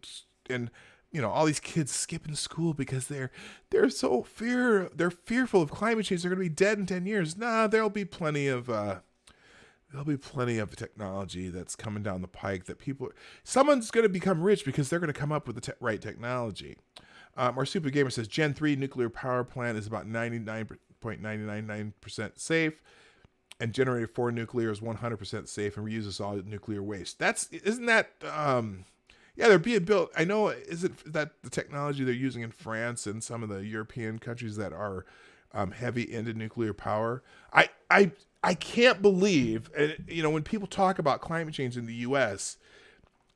Speaker 1: all these kids skipping school because they're fearful of climate change. They're going to be dead in 10 years. Nah, there'll be plenty of technology that's coming down the pike that someone's going to become rich because they're going to come up with the right technology. Marsupial Gamer says Gen 3 nuclear power plant is about 99.999% safe, and Generator 4 nuclear is 100% safe and reuses all nuclear waste. They're being built. I know, is it that the technology they're using in France and some of the European countries that are heavy into nuclear power? I can't believe, when people talk about climate change in the U.S.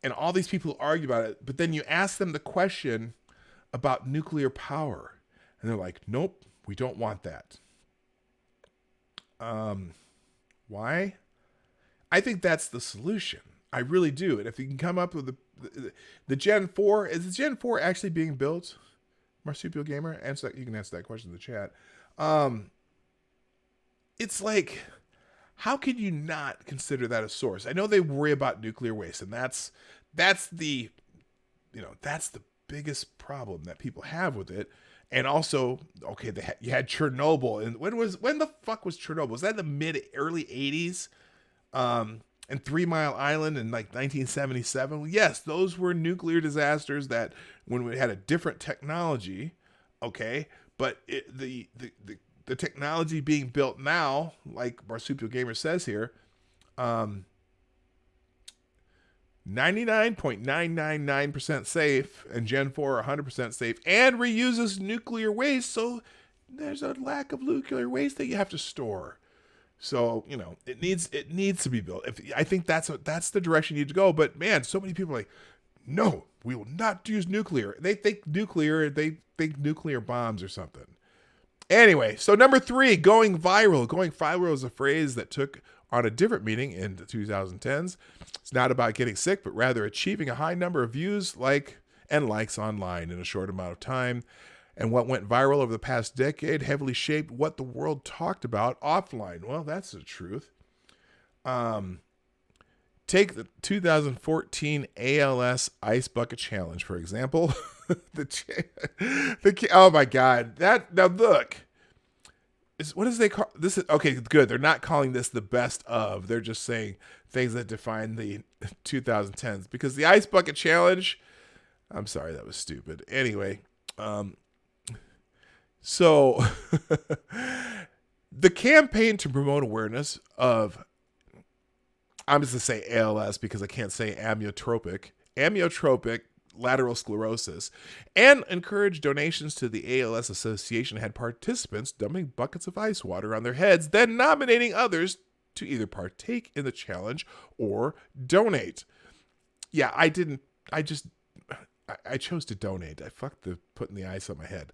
Speaker 1: and all these people argue about it, but then you ask them the question about nuclear power, and they're like, nope, we don't want that. Why? I think that's the solution. I really do. And if you can come up with the Gen 4, is the Gen 4 actually being built? Marsupial Gamer, you can answer that question in the chat. It's like, how could you not consider that a source? I know they worry about nuclear waste, and that's the biggest problem that people have with it. And also, okay, you had Chernobyl, and when the fuck was Chernobyl? Was that in the early 80s? And 3 Mile Island in like 1977. Well, yes, those were nuclear disasters that when we had a different technology, okay, but the technology being built now, like Marsupial Gamer says here, 99.999% safe, and Gen 4 100% safe, and reuses nuclear waste. So there's a lack of nuclear waste that you have to store. So, it needs to be built. I think that's the direction you need to go. But man, so many people are like, no, we will not use nuclear. They think nuclear bombs or something. Anyway, so number 3, going viral. Going viral is a phrase that took on a different meaning in the 2010s. It's not about getting sick, but rather achieving a high number of views, and likes online in a short amount of time. And what went viral over the past decade heavily shaped what the world talked about offline. Well, that's the truth. Take the 2014 Als Ice Bucket Challenge, for example. Oh my God. Now look. What does they call this? Okay, good. They're not calling this the best of. They're just saying things that define the 2010s. Because the Ice Bucket Challenge, I'm sorry, that was stupid. Anyway, so the campaign to promote awareness of, I'm just going to say ALS because I can't say amyotrophic lateral sclerosis, and encourage donations to the ALS Association had participants dumping buckets of ice water on their heads, then nominating others to either partake in the challenge or donate. Yeah, I chose to donate. I fucked putting the ice on my head.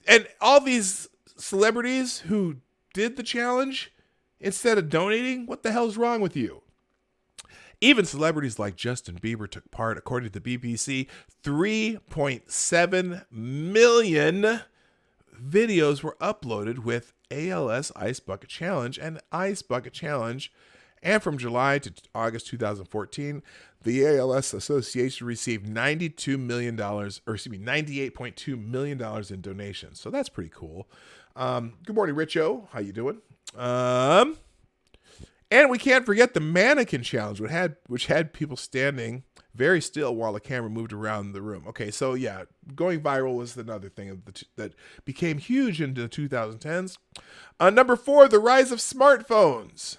Speaker 1: And all these celebrities who did the challenge, instead of donating, what the hell's wrong with you? Even celebrities like Justin Bieber took part. According to the BBC, 3.7 million videos were uploaded with ALS Ice Bucket Challenge and Ice Bucket Challenge. And from July to August 2014, the ALS Association received $98.2 million in donations. So that's pretty cool. Good morning, Richo. How you doing? And we can't forget the mannequin challenge, which had people standing very still while the camera moved around the room. Okay, so yeah, going viral was another thing that became huge into the 2010s. Number 4, the rise of smartphones.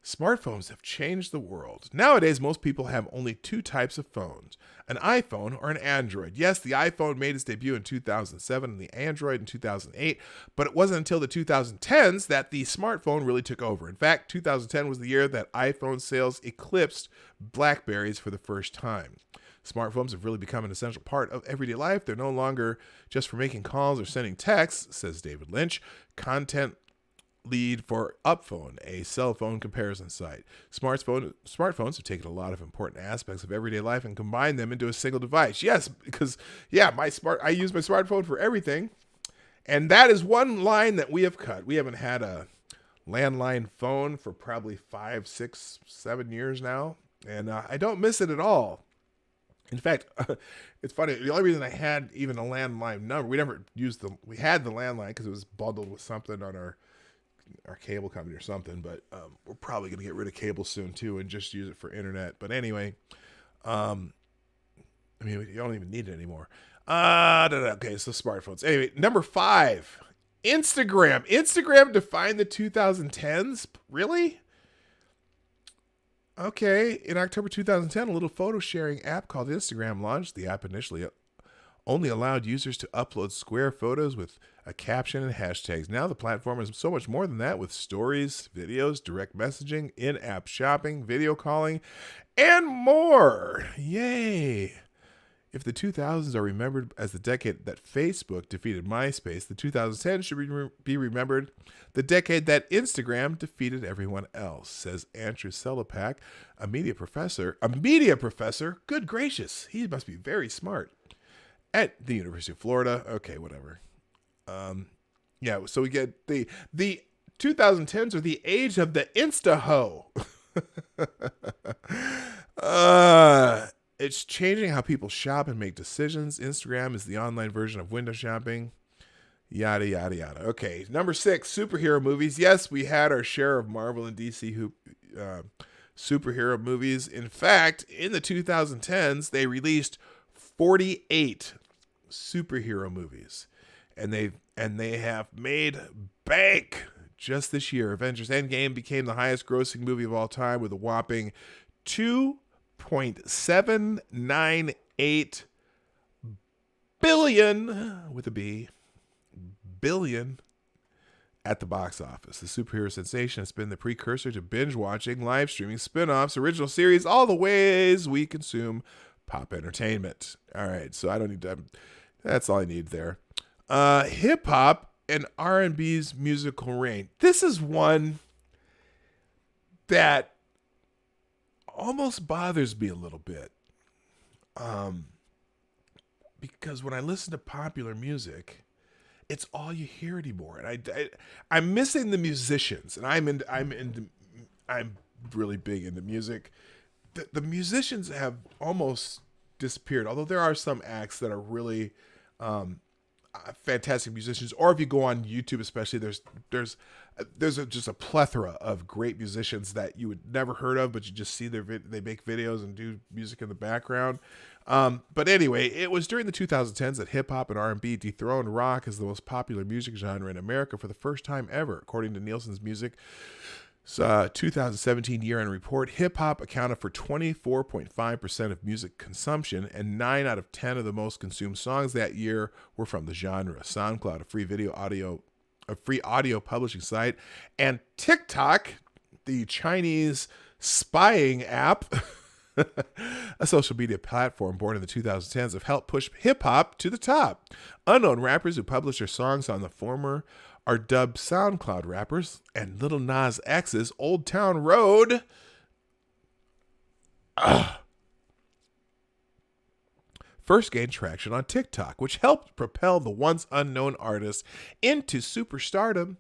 Speaker 1: Smartphones have changed the world. Nowadays, most people have only 2 types of phones, an iPhone or an Android. Yes, the iPhone made its debut in 2007 and the Android in 2008, but it wasn't until the 2010s that the smartphone really took over. In fact, 2010 was the year that iPhone sales eclipsed BlackBerries for the first time. Smartphones have really become an essential part of everyday life. They're no longer just for making calls or sending texts, says David Lynch, content lead for Upphone, a cell phone comparison site. Smartphones have taken a lot of important aspects of everyday life and combined them into a single device. Yes, because I use my smartphone for everything, and that is one line that we have cut. We haven't had a landline phone for probably 5, 6, 7 years now, and I don't miss it at all. In fact, it's funny. The only reason I had even a landline number, we had the landline because it was bundled with something on our cable company or something, but we're probably going to get rid of cable soon too and just use it for internet. But anyway, you don't even need it anymore. Okay, so smartphones. Anyway, number 5, Instagram. Instagram defined the 2010s? Really? Okay, in October 2010, a little photo sharing app called Instagram launched. The app initially only allowed users to upload square photos with a caption and hashtags. Now the platform is so much more than that, with stories, videos, direct messaging, in-app shopping, video calling, and more. Yay! If the 2000s are remembered as the decade that Facebook defeated MySpace, the 2010s should be remembered the decade that Instagram defeated everyone else, says Andrew Selepak, a media professor. A media professor? Good gracious, he must be very smart. At the University of Florida. Okay, whatever. So we get the 2010s are the age of the Insta-ho. It's changing how people shop and make decisions. Instagram is the online version of window shopping. Yada, yada, yada. Okay, number 6, superhero movies. Yes, we had our share of Marvel and DC superhero movies. In fact, in the 2010s, they released 48 superhero movies. And they have made bank just this year. Avengers Endgame became the highest grossing movie of all time with a whopping $2.798 billion with a B billion at the box office. The superhero sensation has been the precursor to binge watching, live streaming, spin-offs, original series, all the ways we consume pop entertainment. All right, so I don't need to. That's all I need there. Hip hop and R&B's musical reign. This is one that almost bothers me a little bit. Because when I listen to popular music, it's all you hear anymore. And I'm missing the musicians, and I'm really big into music. The musicians have almost disappeared, although there are some acts that are really fantastic musicians. Or if you go on YouTube, especially, there's just a plethora of great musicians that you would never heard of, but you just see they make videos and do music in the background. But anyway, it was during the 2010s that hip hop and R&B dethroned rock as the most popular music genre in America for the first time ever, according to Nielsen's Music 2017 year-end report. Hip-hop accounted for 24.5% of music consumption, and 9 out of 10 of the most consumed songs that year were from the genre. SoundCloud, a free audio publishing site, and TikTok, the Chinese spying app, a social media platform born in the 2010s, have helped push hip-hop to the top. Unknown rappers who publish their songs on the former are dubbed SoundCloud rappers, and Lil Nas X's Old Town Road first gained traction on TikTok, which helped propel the once unknown artist into superstardom.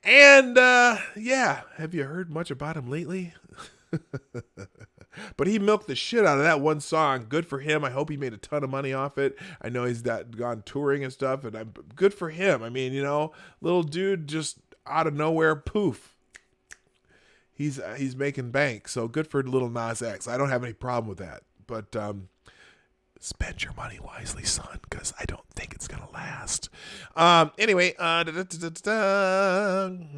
Speaker 1: And have you heard much about him lately? But he milked the shit out of that one song. Good for him. I hope he made a ton of money off it. I know he's gone touring and stuff, and good for him. I mean, little dude just out of nowhere, poof. He's making bank. So good for little Nas X. I don't have any problem with that. But spend your money wisely, son, because I don't think it's going to last. Anyway,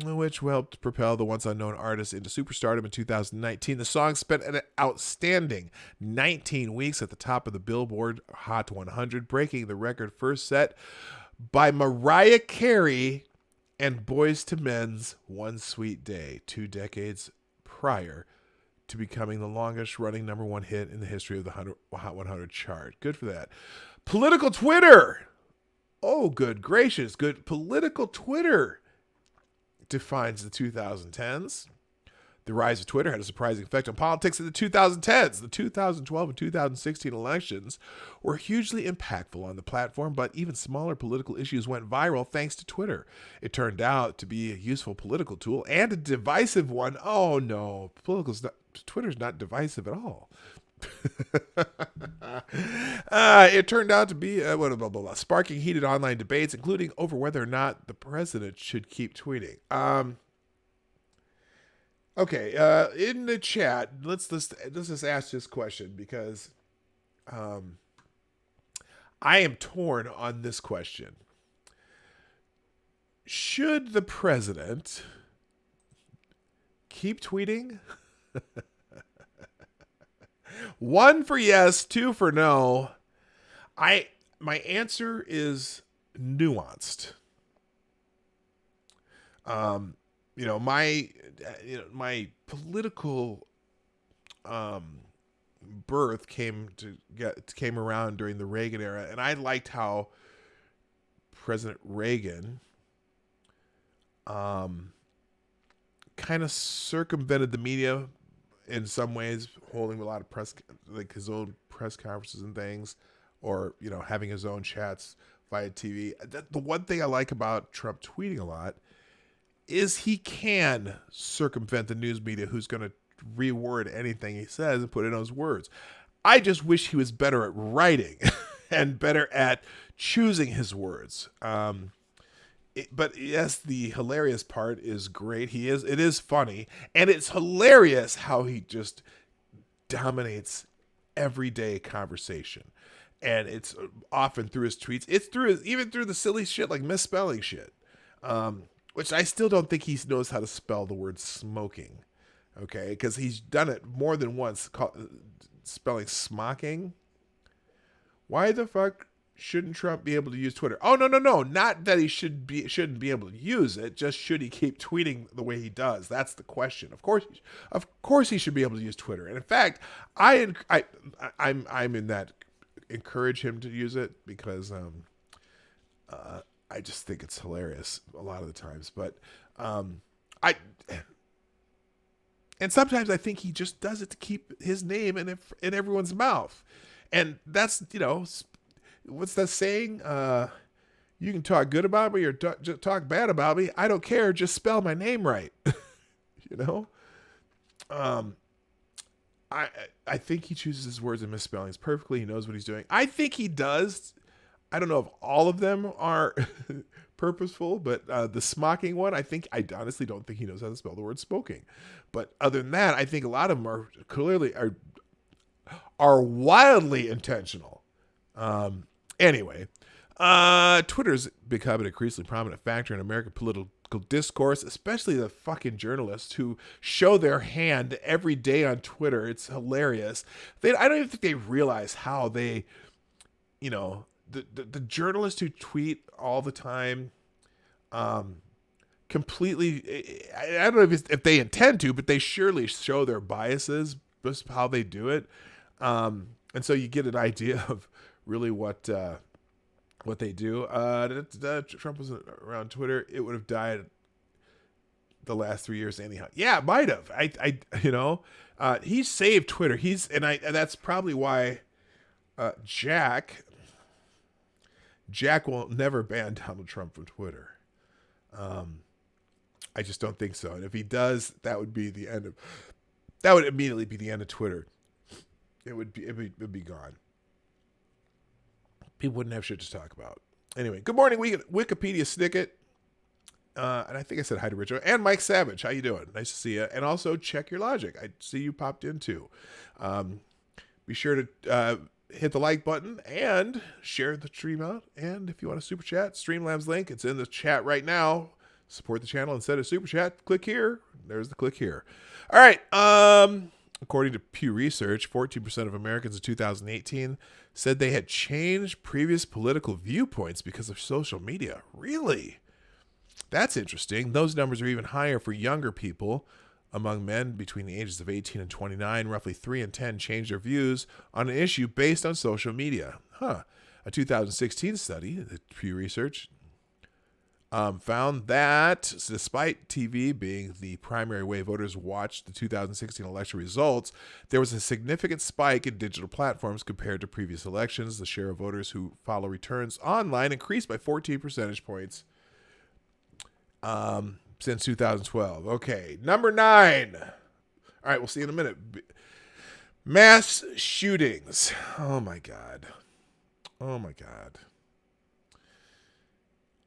Speaker 1: which helped propel the once unknown artist into superstardom in 2019. The song spent an outstanding 19 weeks at the top of the Billboard Hot 100, breaking the record first set by Mariah Carey and Boyz II Men's One Sweet Day, 2 decades prior to becoming the longest running number one hit in the history of the Hot 100 chart. Good for that. Political Twitter. Oh, good gracious. Good. Political Twitter defines the 2010s. The rise of Twitter had a surprising effect on politics in the 2010s. The 2012 and 2016 elections were hugely impactful on the platform, but even smaller political issues went viral thanks to Twitter. It turned out to be a useful political tool and a divisive one. Oh no, Twitter's not divisive at all. It turned out to be sparking heated online debates, including over whether or not the president should keep tweeting. Okay, in the chat, let's just ask this question because I am torn on this question. Should the president keep tweeting? 1 for yes, 2 for no. My answer is nuanced. My political birth came around during the Reagan era, and I liked how President Reagan kind of circumvented the media in some ways, holding a lot of press, like his own press conferences and things, or having his own chats via TV. The one thing I like about Trump tweeting a lot is he can circumvent the news media who's going to reword anything he says and put in those words. I just wish he was better at writing and better at choosing his words. But yes, the hilarious part is great. It is funny, and it's hilarious how he just dominates everyday conversation. And it's often through his tweets. It's even through the silly shit like misspelling shit. Which I still don't think he knows how to spell the word smoking, okay? Because he's done it more than once, spelling smocking. Why the fuck shouldn't Trump be able to use Twitter? Oh, no. Not that he shouldn't be able to use it. Just should he keep tweeting the way he does? That's the question. Of course he should be able to use Twitter. And in fact, I'm in that encourage him to use it because I just think it's hilarious a lot of the times, but and sometimes I think he just does it to keep his name in everyone's mouth, and that's what's that saying? You can talk good about me or talk bad about me. I don't care. Just spell my name right. I think he chooses his words and misspellings perfectly. He knows what he's doing. I think he does. I don't know if all of them are purposeful, but the smocking one, I honestly don't think he knows how to spell the word smoking. But other than that, I think a lot of them are clearly are wildly intentional. Anyway, Twitter's become an increasingly prominent factor in American political discourse, especially the fucking journalists who show their hand every day on Twitter. It's hilarious. I don't even think they realize how they, the journalists who tweet all the time, completely, I don't know if they intend to, but they surely show their biases, just how they do it. And so you get an idea of really what they do. Trump wasn't around Twitter, it would have died the last 3 years anyhow. Yeah, it might have. He saved Twitter. And that's probably why Jack will never ban Donald Trump from Twitter. I just don't think so. And if he does, that would immediately be the end of Twitter. It would be gone. People wouldn't have shit to talk about. Anyway, good morning, Wikipedia Snicket. And I think I said hi to Richo and Mike Savage. How you doing? Nice to see you. And also check your logic. I see you popped in too. Be sure to hit the like button and share the stream out. And if you want to super chat, Streamlabs link, it's in the chat right now. Support the channel instead of super chat. Click here. There's the click here. All right. According to Pew Research, 14% of Americans in 2018 said they had changed previous political viewpoints because of social media. Really? That's interesting. Those numbers are even higher for younger people. Among men between the ages of 18 and 29, roughly 3 in 10 changed their views on an issue based on social media. A 2016 study, the Pew Research, found that despite TV being the primary way voters watched the 2016 election results, there was a significant spike in digital platforms compared to previous elections. The share of voters who follow returns online increased by 14 percentage points since 2012. Okay, number 9. All right, we'll see you in a minute. Mass shootings. Oh, my God.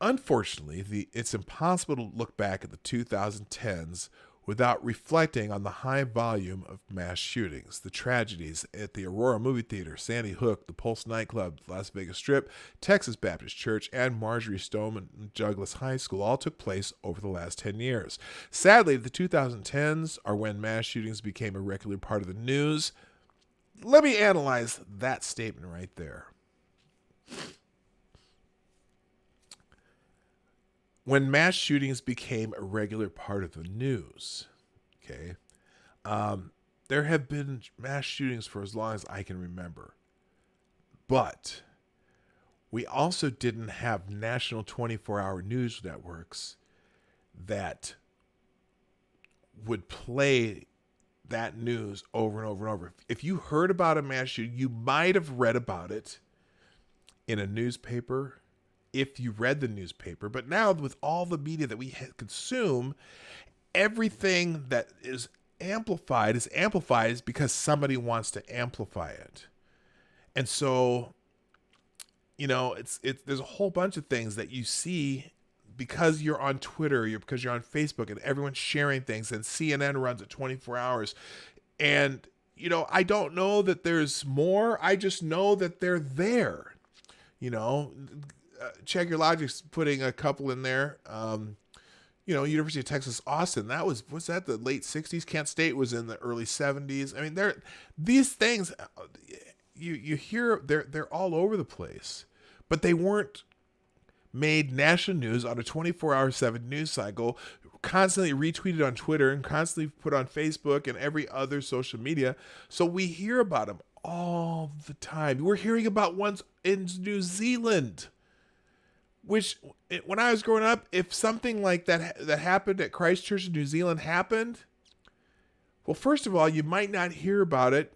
Speaker 1: Unfortunately, it's impossible to look back at the 2010s without reflecting on the high volume of mass shootings. The tragedies at the Aurora movie theater, Sandy Hook, the Pulse nightclub, Las Vegas Strip, Texas Baptist Church, and Marjorie Stoneman Douglas High School all took place over the last 10 years. Sadly, the 2010s are when mass shootings became a regular part of the news. Let me analyze that statement right there. When mass shootings became a regular part of the news, okay, there have been mass shootings for as long as I can remember. But we also didn't have national 24-hour news networks that would play that news over and over and over. If you heard about a mass shooting, you might have read about it in a newspaper, if you read the newspaper. But now with all the media that we consume, everything that is amplified because somebody wants to amplify it. And so, there's a whole bunch of things that you see because you're on Twitter, because you're on Facebook, and everyone's sharing things, and CNN runs it 24 hours. And, I don't know that there's more. I just know that they're there. Check Your Logic's putting a couple in there. University of Texas, Austin, was that the late 60s? Kent State was in the early 70s. I mean, these things, you hear, they're all over the place, but they weren't made national news on a 24-hour/7 news cycle, constantly retweeted on Twitter and constantly put on Facebook and every other social media. So we hear about them all the time. We're hearing about ones in New Zealand, which when I was growing up, if something like that happened at Christchurch in New Zealand happened, well, first of all, you might not hear about it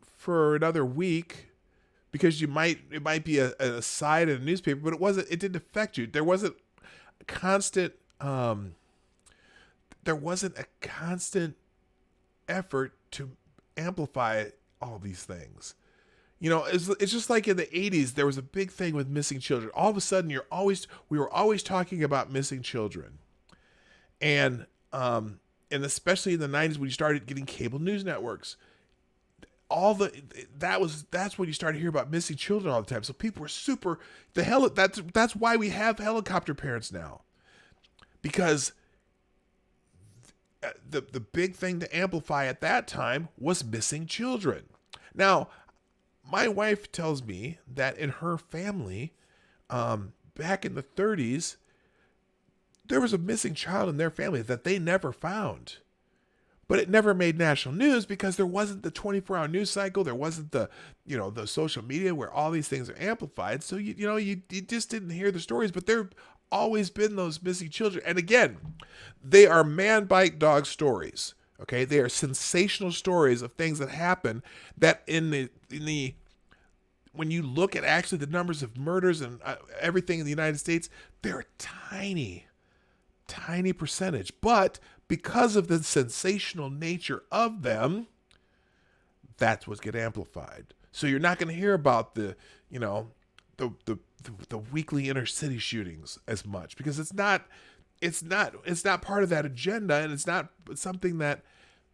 Speaker 1: for another week because it might be a side in a newspaper, but it didn't affect you. There wasn't a constant effort to amplify all these things. It's just like in the 80s, there was a big thing with missing children. All of a sudden, we were always talking about missing children. And especially in the 90s when you started getting cable news networks, that's when you started hearing about missing children all the time. So people were that's why we have helicopter parents now. Because the big thing to amplify at that time was missing children. Now, my wife tells me that in her family, back in the 30s, there was a missing child in their family that they never found. But it never made national news because there wasn't the 24-hour news cycle. There wasn't the social media where all these things are amplified. So, you just didn't hear the stories. But there always been those missing children. And again, they are man-bite dog stories. Okay, they are sensational stories of things that happen that when you look at actually the numbers of murders and everything in the United States, they're a tiny percentage. But because of the sensational nature of them, that's what's getting amplified. So you're not going to hear about the weekly inner city shootings as much because it's not part of that agenda, and it's not something that.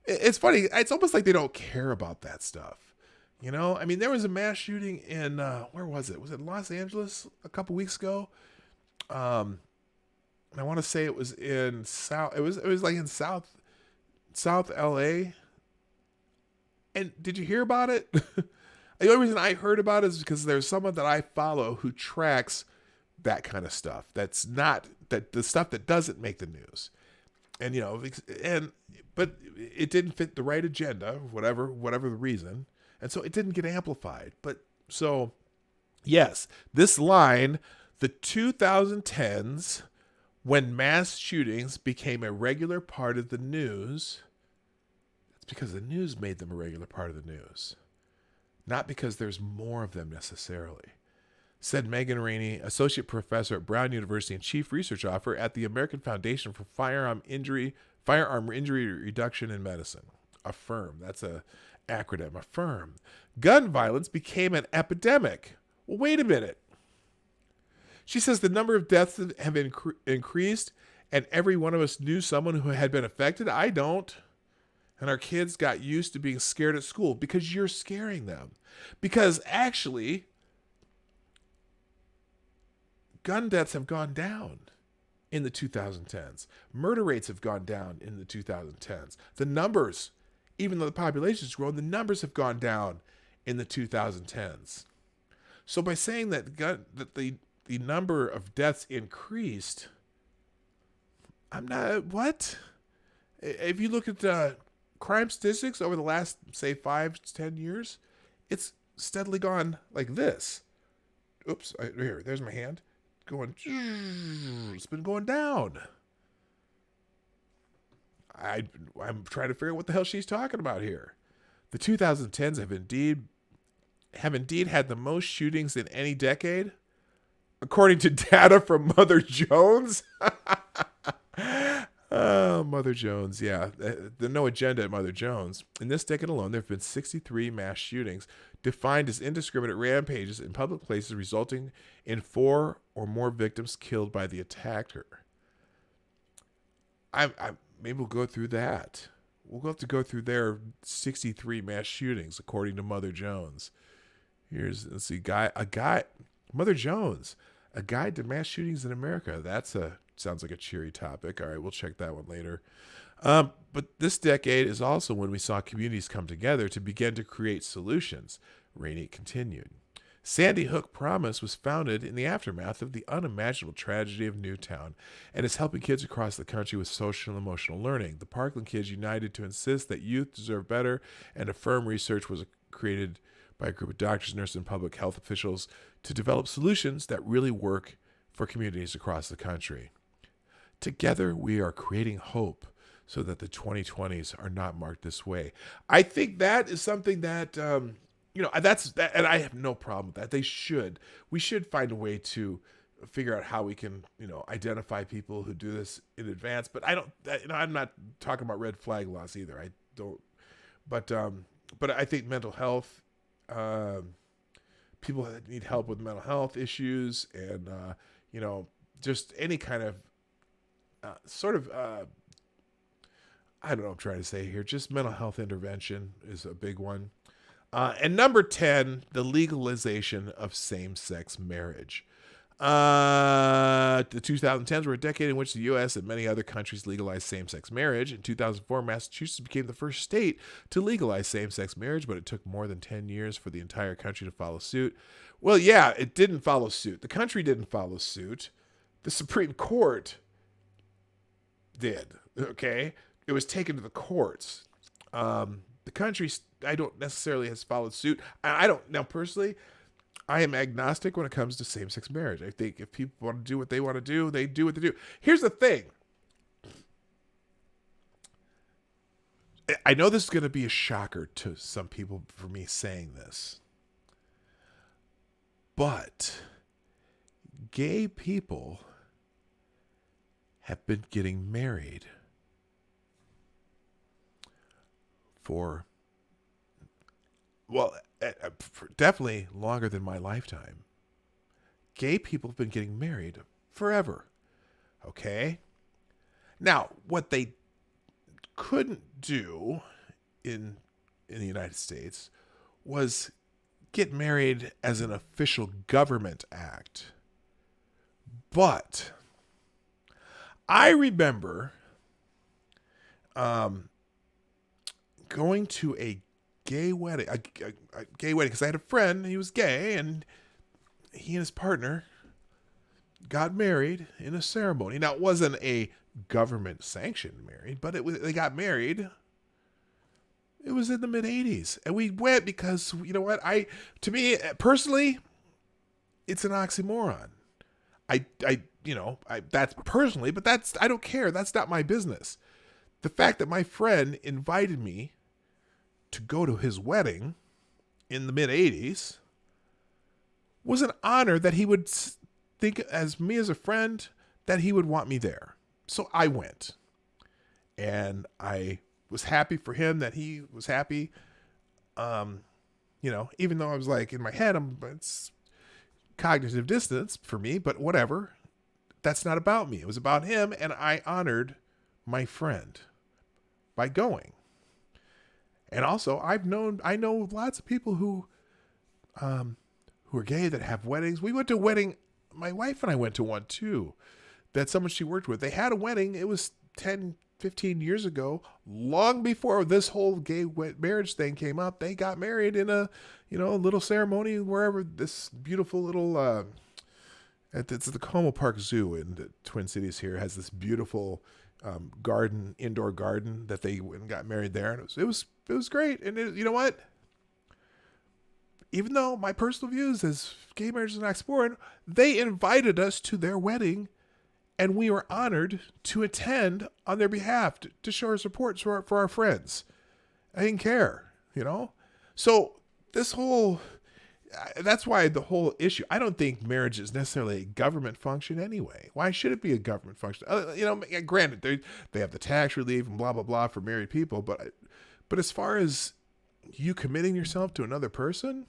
Speaker 1: It's funny. It's almost like they don't care about that stuff. I mean, there was a mass shooting in where was it? Was it Los Angeles a couple weeks ago? I want to say it was in South. It was like in South LA. And did you hear about it? The only reason I heard about it is because there's someone that I follow who tracks that kind of stuff. The stuff that doesn't make the news. And but it didn't fit the right agenda, whatever the reason, and so it didn't get amplified. But so, yes, this line, the 2010s, when mass shootings became a regular part of the news, it's because the news made them a regular part of the news, not because there's more of them necessarily. Said Megan Rainey, associate professor at Brown University and chief research officer at the American Foundation for Firearm Injury Reduction in Medicine. AFIRM. That's a acronym. AFIRM. Gun violence became an epidemic. Well, wait a minute. She says the number of deaths have increased, and every one of us knew someone who had been affected. I don't. And our kids got used to being scared at school because you're scaring them. Because actually, gun deaths have gone down in the 2010s. Murder rates have gone down in the 2010s. The numbers, even though the population's grown, the numbers have gone down in the 2010s. So by saying that the number of deaths increased, I'm not, what? If you look at crime statistics over the last, say, 5 to 10 years, it's steadily gone like this. Oops, there's my hand. It's been going down. I'm trying to figure out what the hell she's talking about here. The 2010s have indeed had the most shootings in any decade, according to data from Mother Jones. Oh, Mother Jones, yeah. There's no agenda at Mother Jones. In this decade alone, there have been 63 mass shootings, defined as indiscriminate rampages in public places resulting in 4 or more victims killed by the attacker. Maybe we'll go through that. We'll have to go through their 63 mass shootings, according to Mother Jones. Let's see, Mother Jones, a guide to mass shootings in America. Sounds like a cheery topic. All right, we'll check that one later. But this decade is also when we saw communities come together to begin to create solutions, Rainey continued. Sandy Hook Promise was founded in the aftermath of the unimaginable tragedy of Newtown and is helping kids across the country with social and emotional learning. The Parkland Kids united to insist that youth deserve better, and AFIRM research was created by a group of doctors, nurses, and public health officials to develop solutions that really work for communities across the country. Together, we are creating hope so that the 2020s are not marked this way. I think that is something that, and I have no problem with that. We should find a way to figure out how we can, identify people who do this in advance. But I'm not talking about red flag laws either. I don't, but I think mental health, people that need help with mental health issues and, just any kind of, I don't know what I'm trying to say here. Just mental health intervention is a big one. And number 10, the legalization of same-sex marriage. The 2010s were a decade in which the U.S. and many other countries legalized same-sex marriage. In 2004, Massachusetts became the first state to legalize same-sex marriage, but it took more than 10 years for the entire country to follow suit. Well, yeah, it didn't follow suit. The country didn't follow suit. The Supreme Court did. Okay, it was taken to the courts. The country, I don't necessarily has followed suit. I don't now personally. I am agnostic when it comes to same-sex marriage. I think if people want to do what they want to do, they do what they do. Here's the thing. I know this is going to be a shocker to some people for me saying this, but gay people have been getting married for definitely longer than my lifetime. Gay people have been getting married forever. Okay? Now, what they couldn't do in the United States was get married as an official government act. But I remember going to a gay wedding, because I had a friend, he was gay, and he and his partner got married in a ceremony. Now, it wasn't a government sanctioned married, but they got married. It was in the mid 80s. And we went because, you know what? To me, personally, it's an oxymoron. That's personally, but I don't care. That's not my business. The fact that my friend invited me to go to his wedding in the mid 80s was an honor that he would think, as me as a friend, that he would want me there. So I went. And I was happy for him that he was happy. Even though I was like, in my head, it's cognitive dissonance for me, but whatever. That's not about me. It was about him, and I honored my friend by going. And also, I know lots of people who are gay that have weddings. We went to a wedding. My wife and I went to one too. That someone she worked with. They had a wedding. It was 10, 15 years ago, long before this whole gay marriage thing came up. They got married in a little ceremony wherever, this beautiful little it's the Como Park Zoo in the Twin Cities here. It has this beautiful indoor garden that they went and got married there, and it was great. And you know what? Even though my personal views as gay marriage is not explored, they invited us to their wedding, and we were honored to attend on their behalf to show our support for our friends. I didn't care, So that's why the whole issue, I don't think marriage is necessarily a government function anyway. Why should it be a government function? Granted, they have the tax relief and blah, blah, blah for married people, but as far as you committing yourself to another person,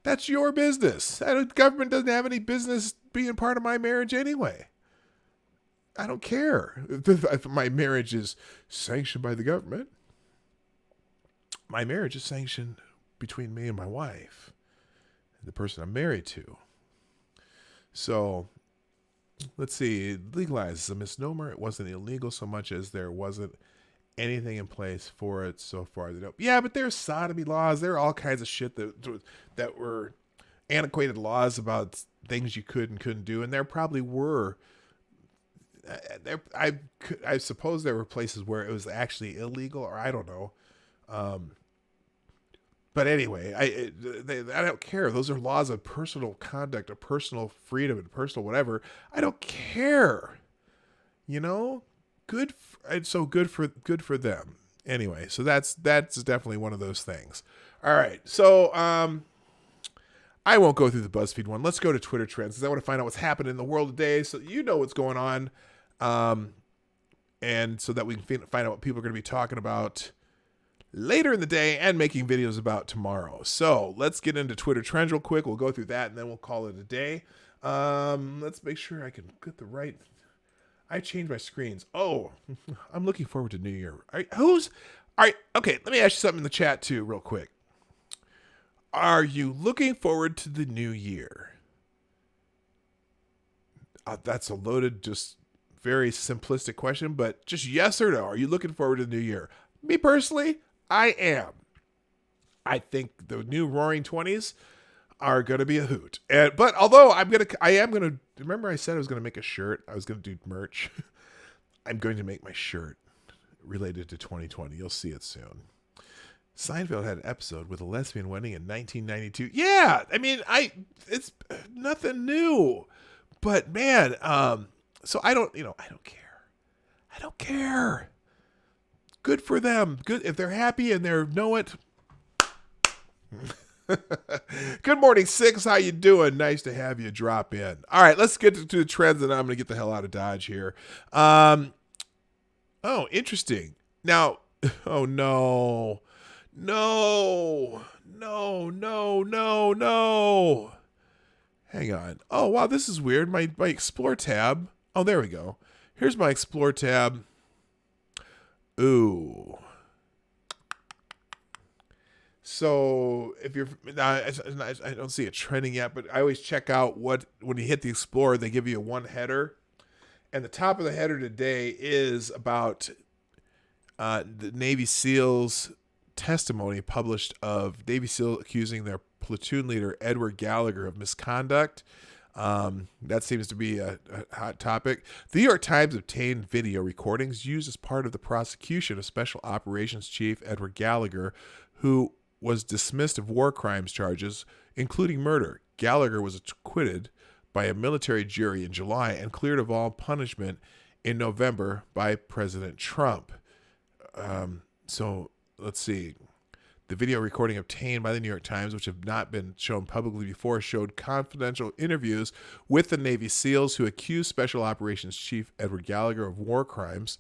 Speaker 1: that's your business. The government doesn't have any business being part of my marriage anyway. I don't care if my marriage is sanctioned by the government. My marriage is sanctioned between me and my wife, the person I'm married to. So, let's see. Legalized is a misnomer. It wasn't illegal so much as there wasn't anything in place for it so far. Yeah, but there's sodomy laws. There are all kinds of shit that were antiquated laws about things you could and couldn't do, and there probably were. I suppose there were places where it was actually illegal, or I don't know. But anyway, I don't care. Those are laws of personal conduct, of personal freedom, and personal whatever. I don't care. Good. So good for them. Anyway, so that's definitely one of those things. All right. So I won't go through the BuzzFeed one. Let's go to Twitter trends because I want to find out what's happening in the world today, so you know what's going on, and so that we can find out what people are going to be talking about later in the day and making videos about tomorrow. So let's get into Twitter trends real quick. We'll go through that and then we'll call it a day. Let's make sure I can get the right. I changed my screens. Oh, I'm looking forward to New Year. All right. Okay. Let me ask you something in the chat too, real quick. Are you looking forward to the new year? That's a loaded, just very simplistic question, but just yes or no. Are you looking forward to the new year? Me personally, I am. I think the new Roaring 20s are going to be a hoot. But although I am going to, remember I said I was going to make a shirt. I was going to do merch. I'm going to make my shirt related to 2020. You'll see it soon. Seinfeld had an episode with a lesbian wedding in 1992. Yeah, I mean, it's nothing new. But man, so I don't care. I don't care. Good for them. Good if they're happy and they know it. Good morning, Six. How you doing? Nice to have you drop in. All right, let's get to the trends, and I'm going to get the hell out of Dodge here. Oh, interesting. Now, oh no. Hang on. Oh, wow, this is weird. My Explore tab. Oh, there we go. Here's my Explore tab. Ooh. So if you're, I don't see it trending yet, but I always check out when you hit the Explorer, they give you one header. And the top of the header today is about the Navy SEALs testimony published of Navy SEAL accusing their platoon leader, Edward Gallagher, of misconduct. That seems to be a hot topic. The New York Times obtained video recordings used as part of the prosecution of Special Operations Chief Edward Gallagher, who was dismissed of war crimes charges, including murder. Gallagher was acquitted by a military jury in July and cleared of all punishment in November by President Trump. So let's see. The video recording obtained by the New York Times, which have not been shown publicly before, showed confidential interviews with the Navy SEALs who accused Special Operations Chief Edward Gallagher of war crimes.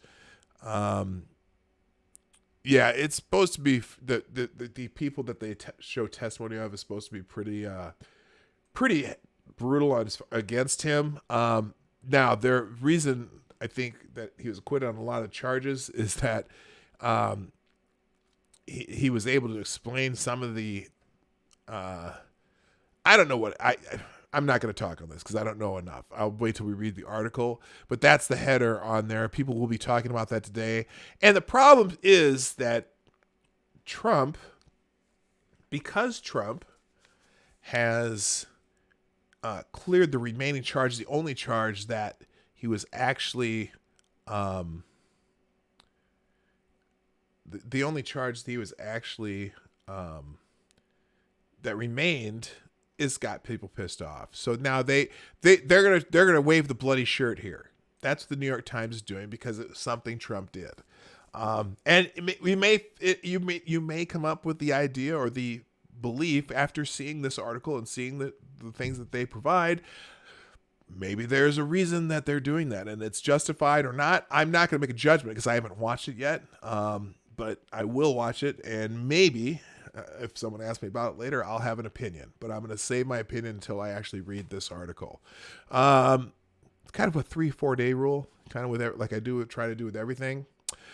Speaker 1: Yeah, it's supposed to be the people that they show testimony of is supposed to be pretty brutal against him. Now, their reason I think that he was acquitted on a lot of charges is that he was able to explain some of the I don't know what I'm not going to talk on this because I don't know enough. I'll wait till we read the article, but that's the header on there. People will be talking about that today. And the problem is that because Trump has cleared the remaining charges, the only charge that he was actually the only charge that he was actually that remained is got people pissed off. So now they're gonna wave the bloody shirt here. That's what the New York Times is doing because it was something Trump did. And you may come up with the idea or the belief after seeing this article and seeing the things that they provide. Maybe there's a reason that they're doing that and it's justified or not. I'm not going to make a judgment because I haven't watched it yet. But I will watch it and maybe if someone asks me about it later, I'll have an opinion, but I'm going to save my opinion until I actually read this article. It's kind of a 3-4 day rule, kind of with like I try to do with everything.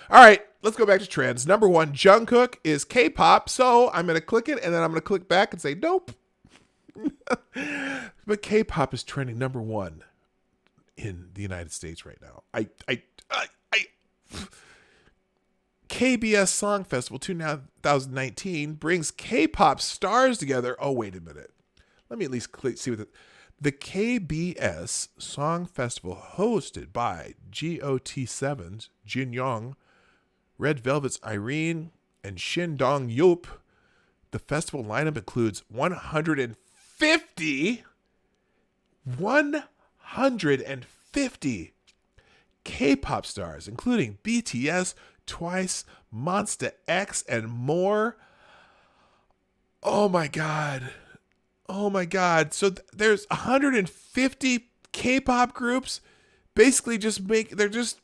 Speaker 1: All right, let's go back to trends. Number 1, Jungkook is K-pop. So I'm going to click it and then I'm going to click back and say, nope. But K-pop is trending number 1 in the United States right now. KBS Song Festival 2019 brings K-pop stars together. Oh, wait a minute. Let me at least see what the KBS Song Festival, hosted by GOT7's Jin Young, Red Velvet's Irene, and Shin Dong Yup. The festival lineup includes 150 K-pop stars, including BTS, Twice, Monsta X, and more. Oh my God. So there's 150 K-pop groups. Basically they're just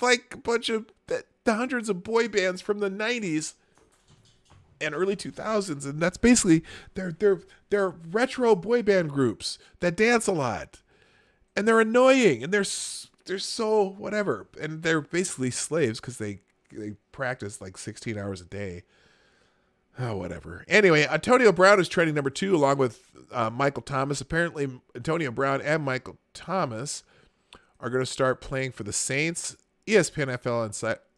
Speaker 1: like a bunch of the hundreds of boy bands from the 90s and early 2000s. And that's basically they're retro boy band groups that dance a lot. And they're annoying and they're so whatever, and they're basically slaves because they practice like 16 hours a day. Oh, whatever. Anyway, Antonio Brown is trending number 2 along with Michael Thomas. Apparently, Antonio Brown and Michael Thomas are going to start playing for the Saints. ESPN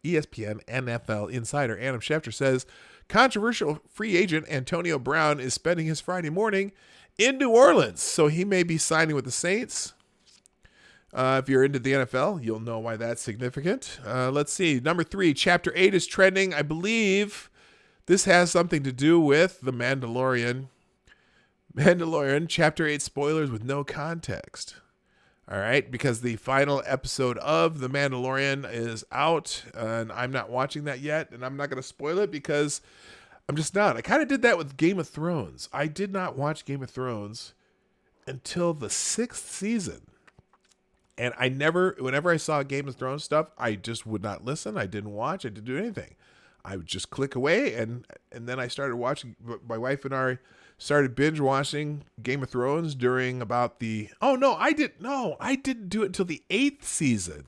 Speaker 1: NFL insider Adam Schefter says controversial free agent Antonio Brown is spending his Friday morning in New Orleans, so he may be signing with the Saints. If you're into the NFL, you'll know why that's significant. Let's see. Number 3, Chapter 8 is trending. I believe this has something to do with The Mandalorian. Chapter 8 spoilers with no context. All right, because the final episode of The Mandalorian is out, and I'm not watching that yet, and I'm not going to spoil it because I'm just not. I kind of did that with Game of Thrones. I did not watch Game of Thrones until the 6th season. And whenever I saw Game of Thrones stuff, I just would not listen. I didn't watch. I didn't do anything. I would just click away. And then I started watching. My wife and I started binge watching Game of Thrones during about I didn't do it until the 8th season.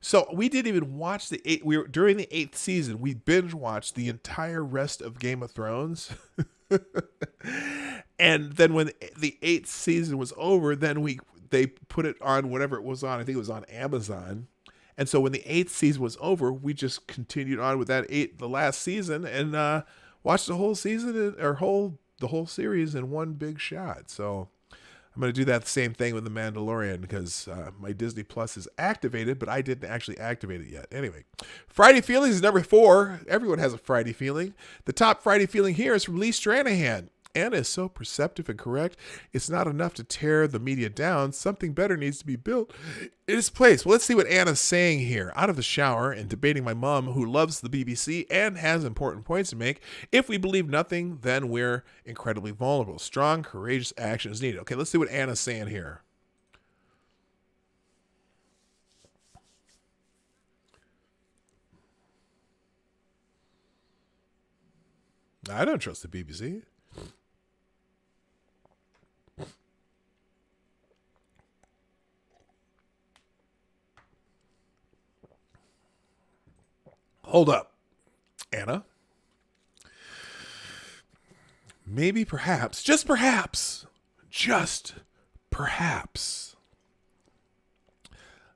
Speaker 1: So we didn't even watch during the 8th season, we binge watched the entire rest of Game of Thrones. And then when the 8th season was over, then they put it on whatever it was on. I think it was on Amazon. And so when the 8th season was over, we just continued on with the last season and watched the whole season the whole series in one big shot. So I'm going to do that the same thing with The Mandalorian because my Disney Plus is activated, but I didn't actually activate it yet. Anyway, Friday Feelings is number 4. Everyone has a Friday feeling. The top Friday feeling here is from Lee Stranahan. Anna is so perceptive and correct. It's not enough to tear the media down. Something better needs to be built in its place. Well, let's see what Anna's saying here. Out of the shower and debating my mom, who loves the BBC and has important points to make. If we believe nothing, then we're incredibly vulnerable. Strong, courageous action is needed. Okay, let's see what Anna's saying here. I don't trust the BBC. Hold up, Anna. Maybe, perhaps, just perhaps,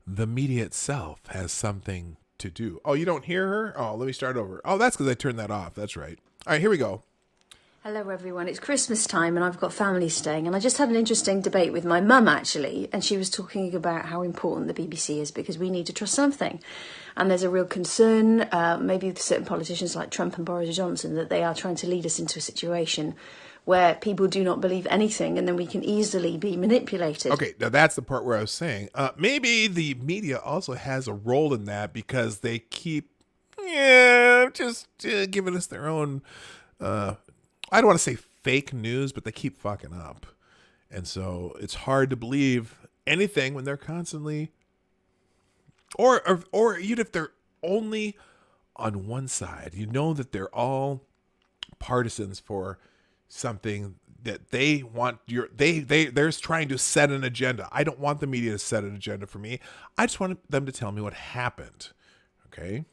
Speaker 1: the media itself has something to do. Oh, you don't hear her? Oh, let me start over. Oh, that's because I turned that off. That's right. All right, here we go.
Speaker 2: Hello everyone, it's Christmas time and I've got family staying, and I just had an interesting debate with my mum actually, and she was talking about how important the BBC is because we need to trust something. And there's a real concern, maybe with certain politicians like Trump and Boris Johnson, that they are trying to lead us into a situation where people do not believe anything and then we can easily be manipulated.
Speaker 1: Okay, now that's the part where I was saying, maybe the media also has a role in that because they keep, just giving us their own, I don't want to say fake news, but they keep fucking up. And so it's hard to believe anything when they're constantly, or even if they're only on one side, you know that they're all partisans for something that they want. They're trying to set an agenda. I don't want the media to set an agenda for me. I just want them to tell me what happened. Okay.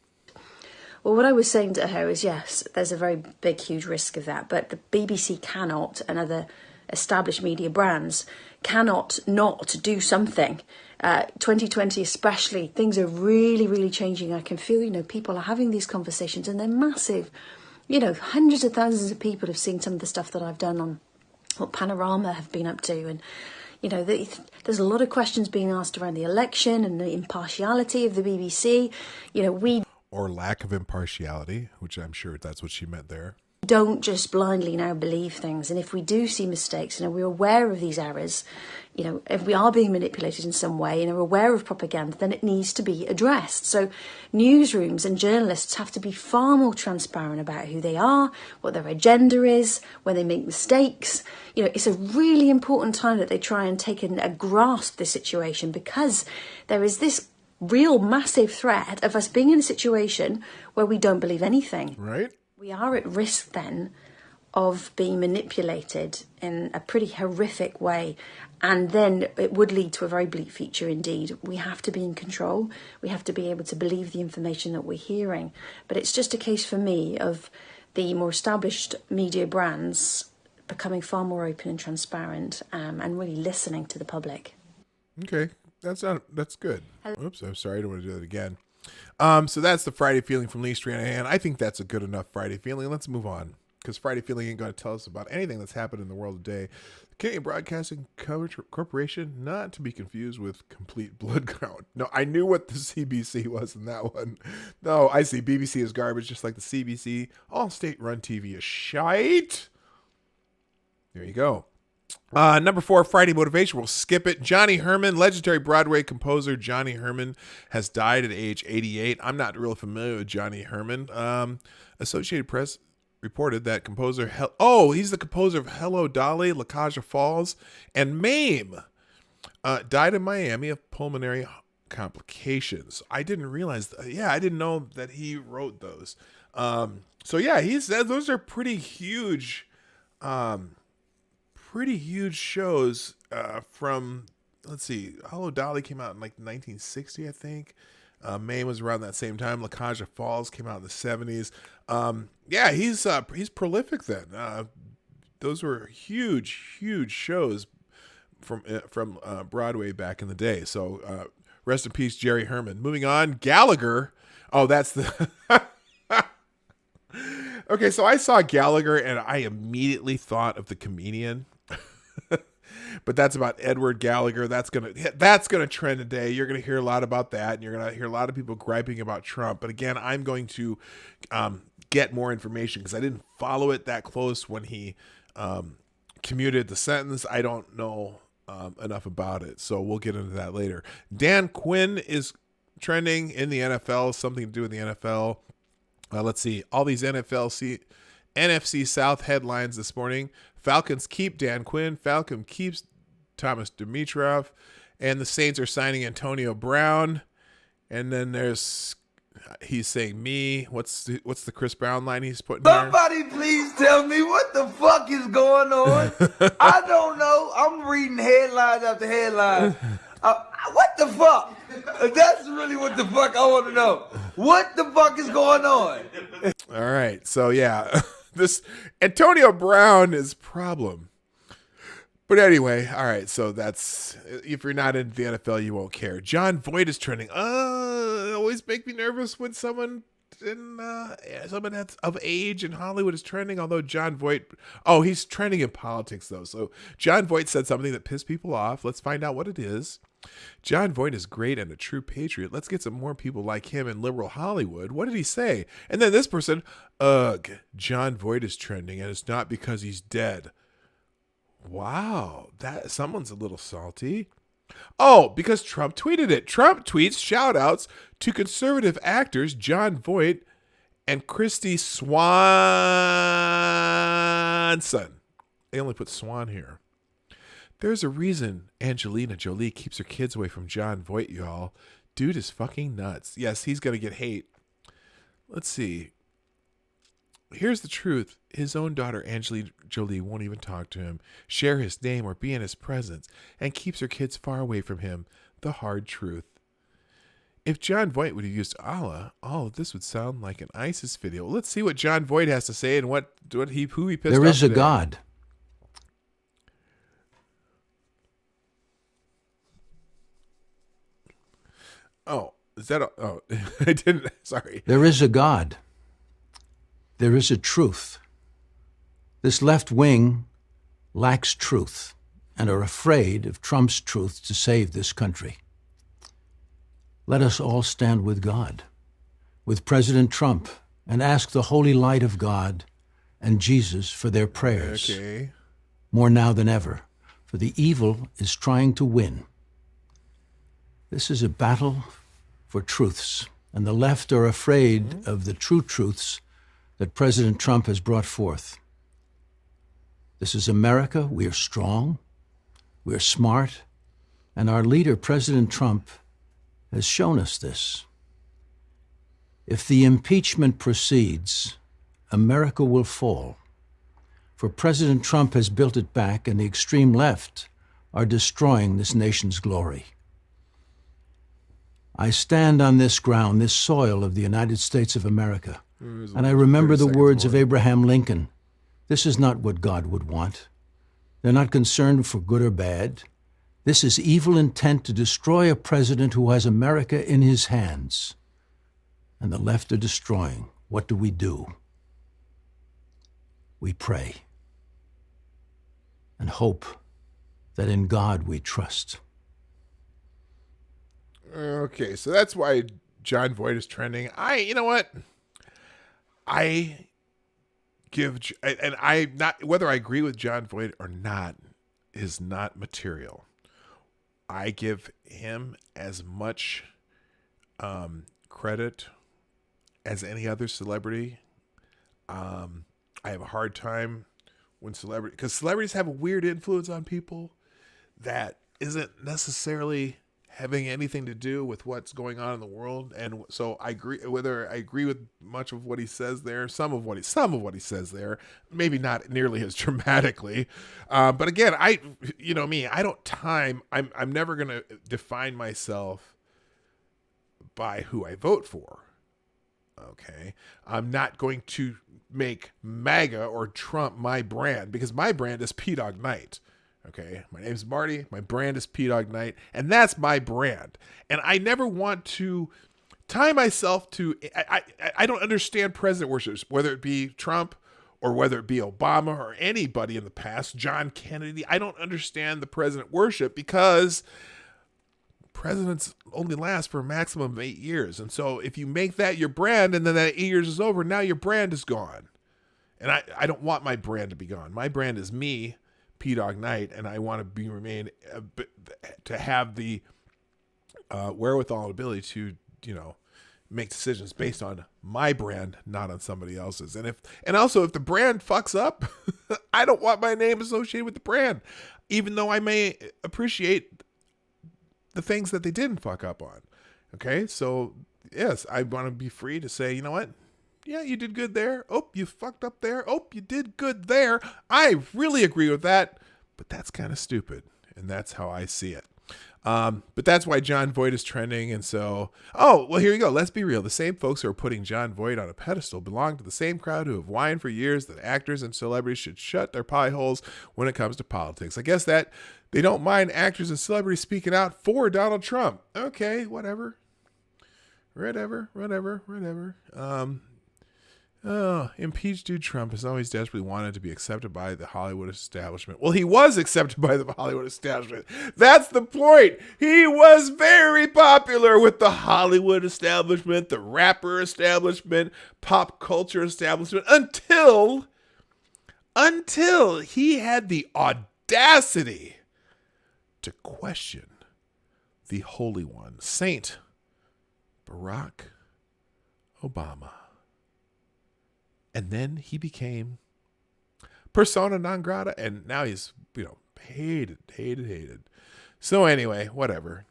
Speaker 2: Well, what I was saying to her is, yes, there's a very big, huge risk of that. But the BBC cannot, and other established media brands cannot not do something. 2020 especially, things are really, really changing. I can feel, people are having these conversations and they're massive. Hundreds of thousands of people have seen some of the stuff that I've done on what Panorama have been up to. And, there's a lot of questions being asked around the election and the impartiality of the BBC.
Speaker 1: Or lack of impartiality, which I'm sure that's what she meant there.
Speaker 2: Don't just blindly now believe things. And if we do see mistakes, we're aware of these errors, if we are being manipulated in some way and are aware of propaganda, then it needs to be addressed. So newsrooms and journalists have to be far more transparent about who they are, what their agenda is, when they make mistakes. It's a really important time that they try and take a grasp of the situation, because there is this real massive threat of us being in a situation where we don't believe anything.
Speaker 1: Right.
Speaker 2: We are at risk then of being manipulated in a pretty horrific way. And then it would lead to a very bleak future indeed. We have to be in control. We have to be able to believe the information that we're hearing. But it's just a case for me of the more established media brands becoming far more open and transparent, and really listening to the public.
Speaker 1: Okay. That's good.
Speaker 2: Hello.
Speaker 1: Oops, I'm sorry. I don't want to do that again. So that's the Friday feeling from Lee Stranahan. I think that's a good enough Friday feeling. Let's move on, because Friday feeling ain't going to tell us about anything that's happened in the world today. The Canadian Broadcasting Corporation, not to be confused with Complete Blood Count. No, I knew what the CBC was in that one. No, I see. BBC is garbage, just like the CBC. All state-run TV is shite. There you go. Number 4, Friday Motivation. We'll skip it. Johnny Herman, legendary Broadway composer Johnny Herman, has died at age 88. I'm not real familiar with Johnny Herman. Associated Press reported that composer... he's the composer of Hello, Dolly, La Caja Falls, and Mame. Died in Miami of pulmonary complications. I didn't realize... I didn't know that he wrote those. He said those are pretty huge... pretty huge shows from, let's see, Hello Dolly came out in like 1960, I think. Maine was around that same time. La Caja Falls came out in the 70s. He's prolific then. Those were huge shows from Broadway back in the day. So rest in peace, Jerry Herman. Moving on, Gallagher. Oh, that's the... Okay, so I saw Gallagher and I immediately thought of the comedian. But that's about Edward Gallagher. That's gonna trend today. You're gonna hear a lot about that, and you're gonna hear a lot of people griping about Trump. But again, I'm going to get more information because I didn't follow it that close when he commuted the sentence. I don't know enough about it, so we'll get into that later. Dan Quinn is trending in the NFL. Something to do with the NFL. Let's see. All these NFC South headlines this morning. Falcons keep Dan Quinn. Falcon keeps Thomas Dimitroff. And the Saints are signing Antonio Brown. And then he's saying me. What's the Chris Brown line he's putting
Speaker 3: Somebody please tell me what the fuck is going on. I don't know. I'm reading headlines after headlines. What the fuck? That's really what the fuck I want to know. What the fuck is going on?
Speaker 1: All right. So, yeah. This Antonio Brown is a problem. But anyway, all right. So that's, if you're not in the NFL, you won't care. John Voight is trending. It always make me nervous when someone that's of age in Hollywood is trending. Although John Voight, he's trending in politics though. So John Voight said something that pissed people off. Let's find out what it is. John Voight is great and a true patriot. Let's get some more people like him in liberal Hollywood. What did he say? And then this person, John Voight is trending, and it's not because he's dead. Wow, that someone's a little salty. Oh, because Trump tweeted it. Trump tweets shout-outs to conservative actors John Voight and Christy Swanson. They only put Swan here. There's a reason Angelina Jolie keeps her kids away from John Voight, y'all. Dude is fucking nuts. Yes, he's going to get hate. Let's see. Here's the truth. His own daughter, Angelina Jolie, won't even talk to him, share his name, or be in his presence, and keeps her kids far away from him. The hard truth. If John Voight would have used Allah, all of this would sound like an ISIS video. Well, let's see what John Voight has to say and who he pissed off.
Speaker 4: There is a
Speaker 1: today.
Speaker 4: God.
Speaker 1: Oh, is that? I didn't. Sorry.
Speaker 4: There is a God. There is a truth. This left wing lacks truth and are afraid of Trump's truth to save this country. Let us all stand with God, with President Trump, and ask the holy light of God and Jesus for their prayers.
Speaker 1: Okay.
Speaker 4: More now than ever, for the evil is trying to win. This is a battle for truths, and the left are afraid of the true truths that President Trump has brought forth. This is America. We are strong, we are smart, and our leader, President Trump, has shown us this. If the impeachment proceeds, America will fall, for President Trump has built it back, and the extreme left are destroying this nation's glory. I stand on this ground, this soil of the United States of America, and I remember the words of Abraham Lincoln. This is not what God would want. They're not concerned for good or bad. This is evil intent to destroy a president who has America in his hands. And the left are destroying. What do? We pray and hope that in God we trust.
Speaker 1: Okay, so that's why John Voight is trending. You know what? I not whether I agree with John Voight or not is not material. I give him as much credit as any other celebrity. I have a hard time when because celebrities have a weird influence on people that isn't necessarily having anything to do with what's going on in the world. And so I agree, whether I agree with much of what he says there, some of what he says there, maybe not nearly as dramatically. But again, I don't I'm never going to define myself by who I vote for. Okay. I'm not going to make MAGA or Trump my brand, because my brand is P-Dog Night. Okay, my name's Marty. My brand is P-Dog Night, and that's my brand. And I never want to tie myself to. I don't understand president worshippers, whether it be Trump or whether it be Obama or anybody in the past, John Kennedy. I don't understand the president worship, because presidents only last for a maximum of 8 years. And so if you make that your brand and then that 8 years is over, now your brand is gone. And I don't want my brand to be gone. My brand is me, P-Dog Knight, and I want to remain to have the wherewithal and ability to, make decisions based on my brand, not on somebody else's. And also if the brand fucks up, I don't want my name associated with the brand, even though I may appreciate the things that they didn't fuck up on. Okay, so yes, I want to be free to say, you know what? Yeah, you did good there. Oh, you fucked up there. Oh, you did good there. I really agree with that, but that's kind of stupid, and that's how I see it. But that's why Jon Voight is trending. And so, well, here you go. Let's be real. The same folks who are putting Jon Voight on a pedestal belong to the same crowd who have whined for years that actors and celebrities should shut their pie holes when it comes to politics. I guess that they don't mind actors and celebrities speaking out for Donald Trump. Okay, whatever. Impeach dude Trump has always desperately wanted to be accepted by the Hollywood establishment. Well, he was accepted by the Hollywood establishment. That's the point. He was very popular with the Hollywood establishment, the rapper establishment, pop culture establishment, until he had the audacity to question the Holy One, Saint Barack Obama. And then he became persona non grata, and now he's, hated. So anyway, whatever.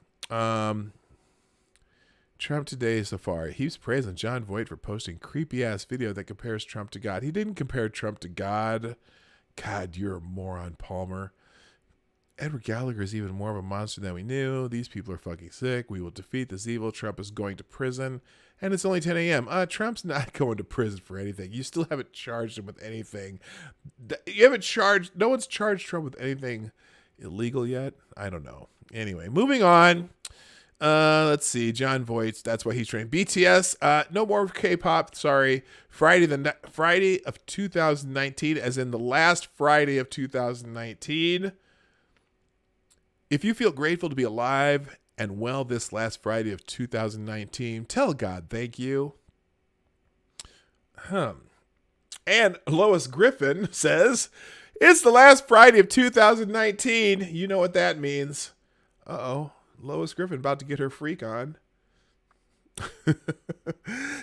Speaker 1: Trump today so far, he's praising Jon Voight for posting creepy ass video that compares Trump to God. He didn't compare Trump to God. God, you're a moron, Palmer. Edward Gallagher is even more of a monster than we knew. These people are fucking sick. We will defeat this evil. Trump is going to prison. And it's only 10 a.m. Trump's not going to prison for anything. You still haven't charged him with anything. No one's charged Trump with anything illegal yet. I don't know. Anyway, moving on. Let's see. Jon Voight, that's why he's training. BTS, no more K-pop. Sorry. Friday of 2019, as in the last Friday of 2019. If you feel grateful to be alive and well this last Friday of 2019, tell God thank you. And Lois Griffin says, it's the last Friday of 2019. You know what that means. Uh-oh. Lois Griffin about to get her freak on.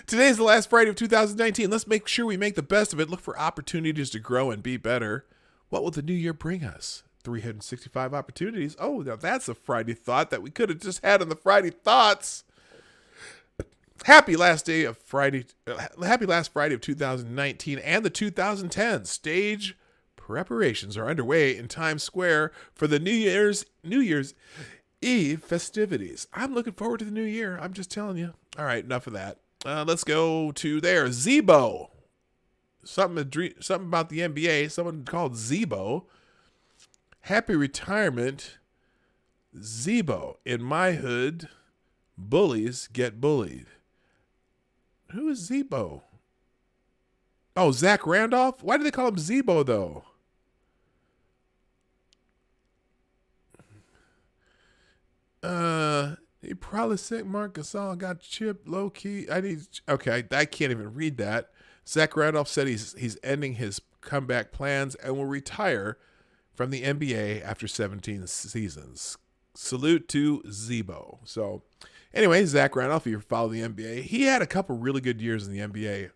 Speaker 1: Today's the last Friday of 2019. Let's make sure we make the best of it. Look for opportunities to grow and be better. What will the new year bring us? 365 opportunities. Oh, now that's a Friday thought that we could have just had on the Friday Thoughts. Happy last Friday of 2019 and the 2010s. Stage preparations are underway in Times Square for the New Year's Eve festivities. I'm looking forward to the new year. I'm just telling you. All right, enough of that. Let's go to there. Zebo. Something about the NBA. Someone called Zebo. Happy retirement, Zebo. In my hood, bullies get bullied. Who is Zebo? Oh, Zach Randolph? Why do they call him Zebo, though? He probably sick. Mark Gasol got chipped low key. Okay, I can't even read that. Zach Randolph said he's ending his comeback plans and will retire from the NBA after 17 seasons. Salute to Zebo. So anyway, Zach Randolph, if you follow the NBA, he had a couple really good years in the NBA,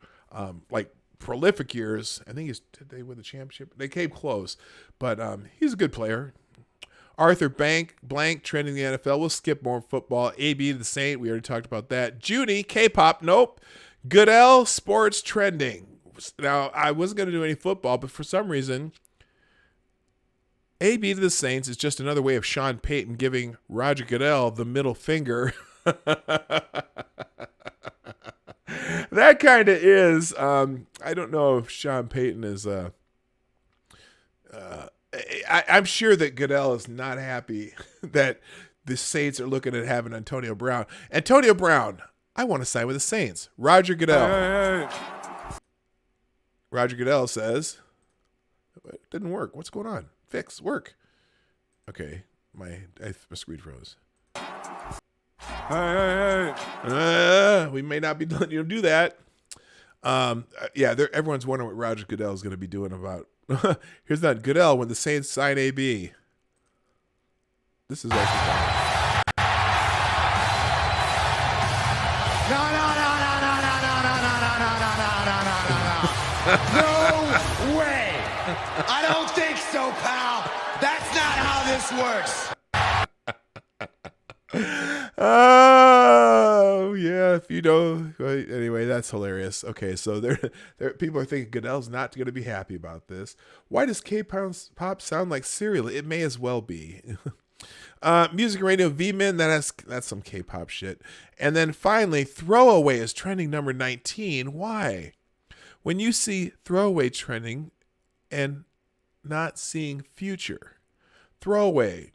Speaker 1: like prolific years. I think did they win the championship? They came close, but he's a good player. Arthur Blank trending the NFL. We'll skip more football. AB the Saint, we already talked about that. Junie, K-pop, nope. Goodell, sports trending. Now, I wasn't going to do any football, but for some reason, AB to the Saints is just another way of Sean Payton giving Roger Goodell the middle finger. That kind of is. I don't know if Sean Payton is... I'm sure that Goodell is not happy that the Saints are looking at having Antonio Brown. Antonio Brown, I want to sign with the Saints. Roger Goodell. Roger Goodell says, it didn't work. What's going on? Fix, work. Okay, my screen froze. Hey. We may not be letting you do that. Yeah, everyone's wondering what Roger Goodell is going to be doing about. Here's that Goodell when the Saints sign AB. This is actually fine.
Speaker 5: No way! I don't think so, pal. That's not how this works.
Speaker 1: Oh yeah, if you know. Anyway, that's hilarious. Okay, so there people are thinking Goodell's not going to be happy about this. Why does K-pop sound like cereal? It may as well be. Music radio V-Min, that's some K-pop shit. And then finally, Throwaway is trending number 19. Why? When you see Throwaway trending and not seeing Future. Throwaway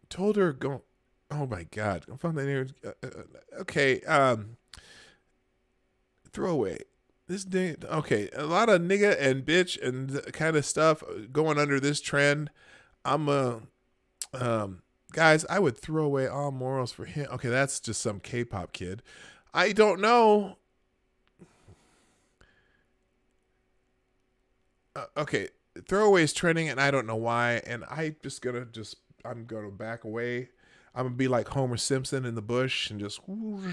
Speaker 1: told her go. Oh my God! I found that here. Okay, Throwaway. This day, okay, a lot of nigga and bitch and kind of stuff going under this trend. Guys, I would throw away all morals for him. Okay, that's just some K-pop kid. I don't know. Okay, Throwaway is trending, and I don't know why. And I'm gonna back away. I'm going to be like Homer Simpson in the bush and just into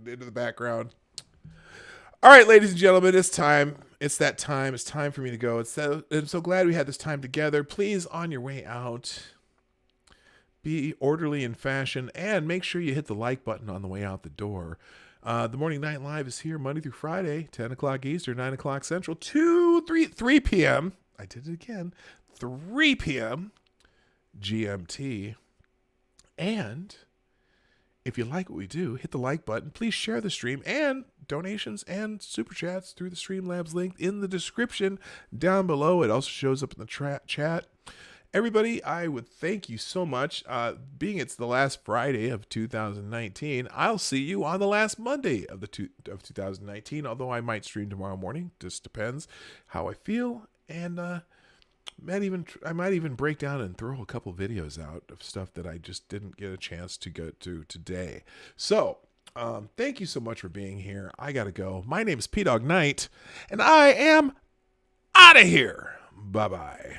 Speaker 1: the background. All right, ladies and gentlemen, it's time. It's that time. It's time for me to go. I'm so glad we had this time together. Please, on your way out, be orderly in fashion and make sure you hit the like button on the way out the door. The Morning Night Live is here Monday through Friday, 10 o'clock Eastern, 9 o'clock Central, 3 p.m. I did it again. 3 p.m. GMT. And if you like what we do, hit the like button. Please share the stream and donations and super chats through the Streamlabs link in the description down below. It also shows up in the chat. Everybody, I would thank you so much. Being it's the last Friday of 2019, I'll see you on the last Monday of 2019, although I might stream tomorrow morning. Just depends how I feel. And I might even break down and throw a couple videos out of stuff that I just didn't get a chance to go to today. So, thank you so much for being here. I gotta go. My name is P-Dog Knight, and I am out of here. Bye-bye.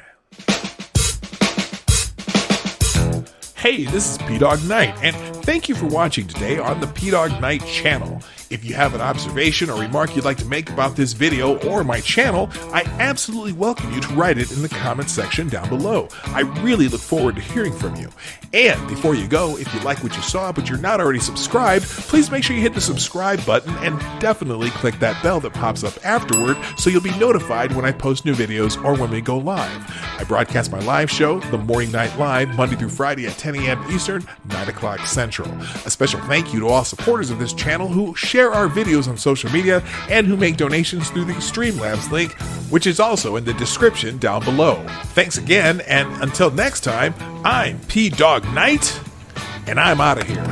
Speaker 1: Hey, this is P-Dog Knight, and thank you for watching today on the P-Dog Knight channel. If you have an observation or remark you'd like to make about this video or my channel, I absolutely welcome you to write it in the comment section down below. I really look forward to hearing from you. And before you go, if you like what you saw but you're not already subscribed, please make sure you hit the subscribe button and definitely click that bell that pops up afterward so you'll be notified when I post new videos or when we go live. I broadcast my live show, The Morning Night Live, Monday through Friday at 10 a.m. Eastern, 9 o'clock Central. A special thank you to all supporters of this channel who share our videos on social media and who make donations through the Streamlabs link, which is also in the description down below. Thanks again, and until next time, I'm P-Dog Knight, and I'm out of here.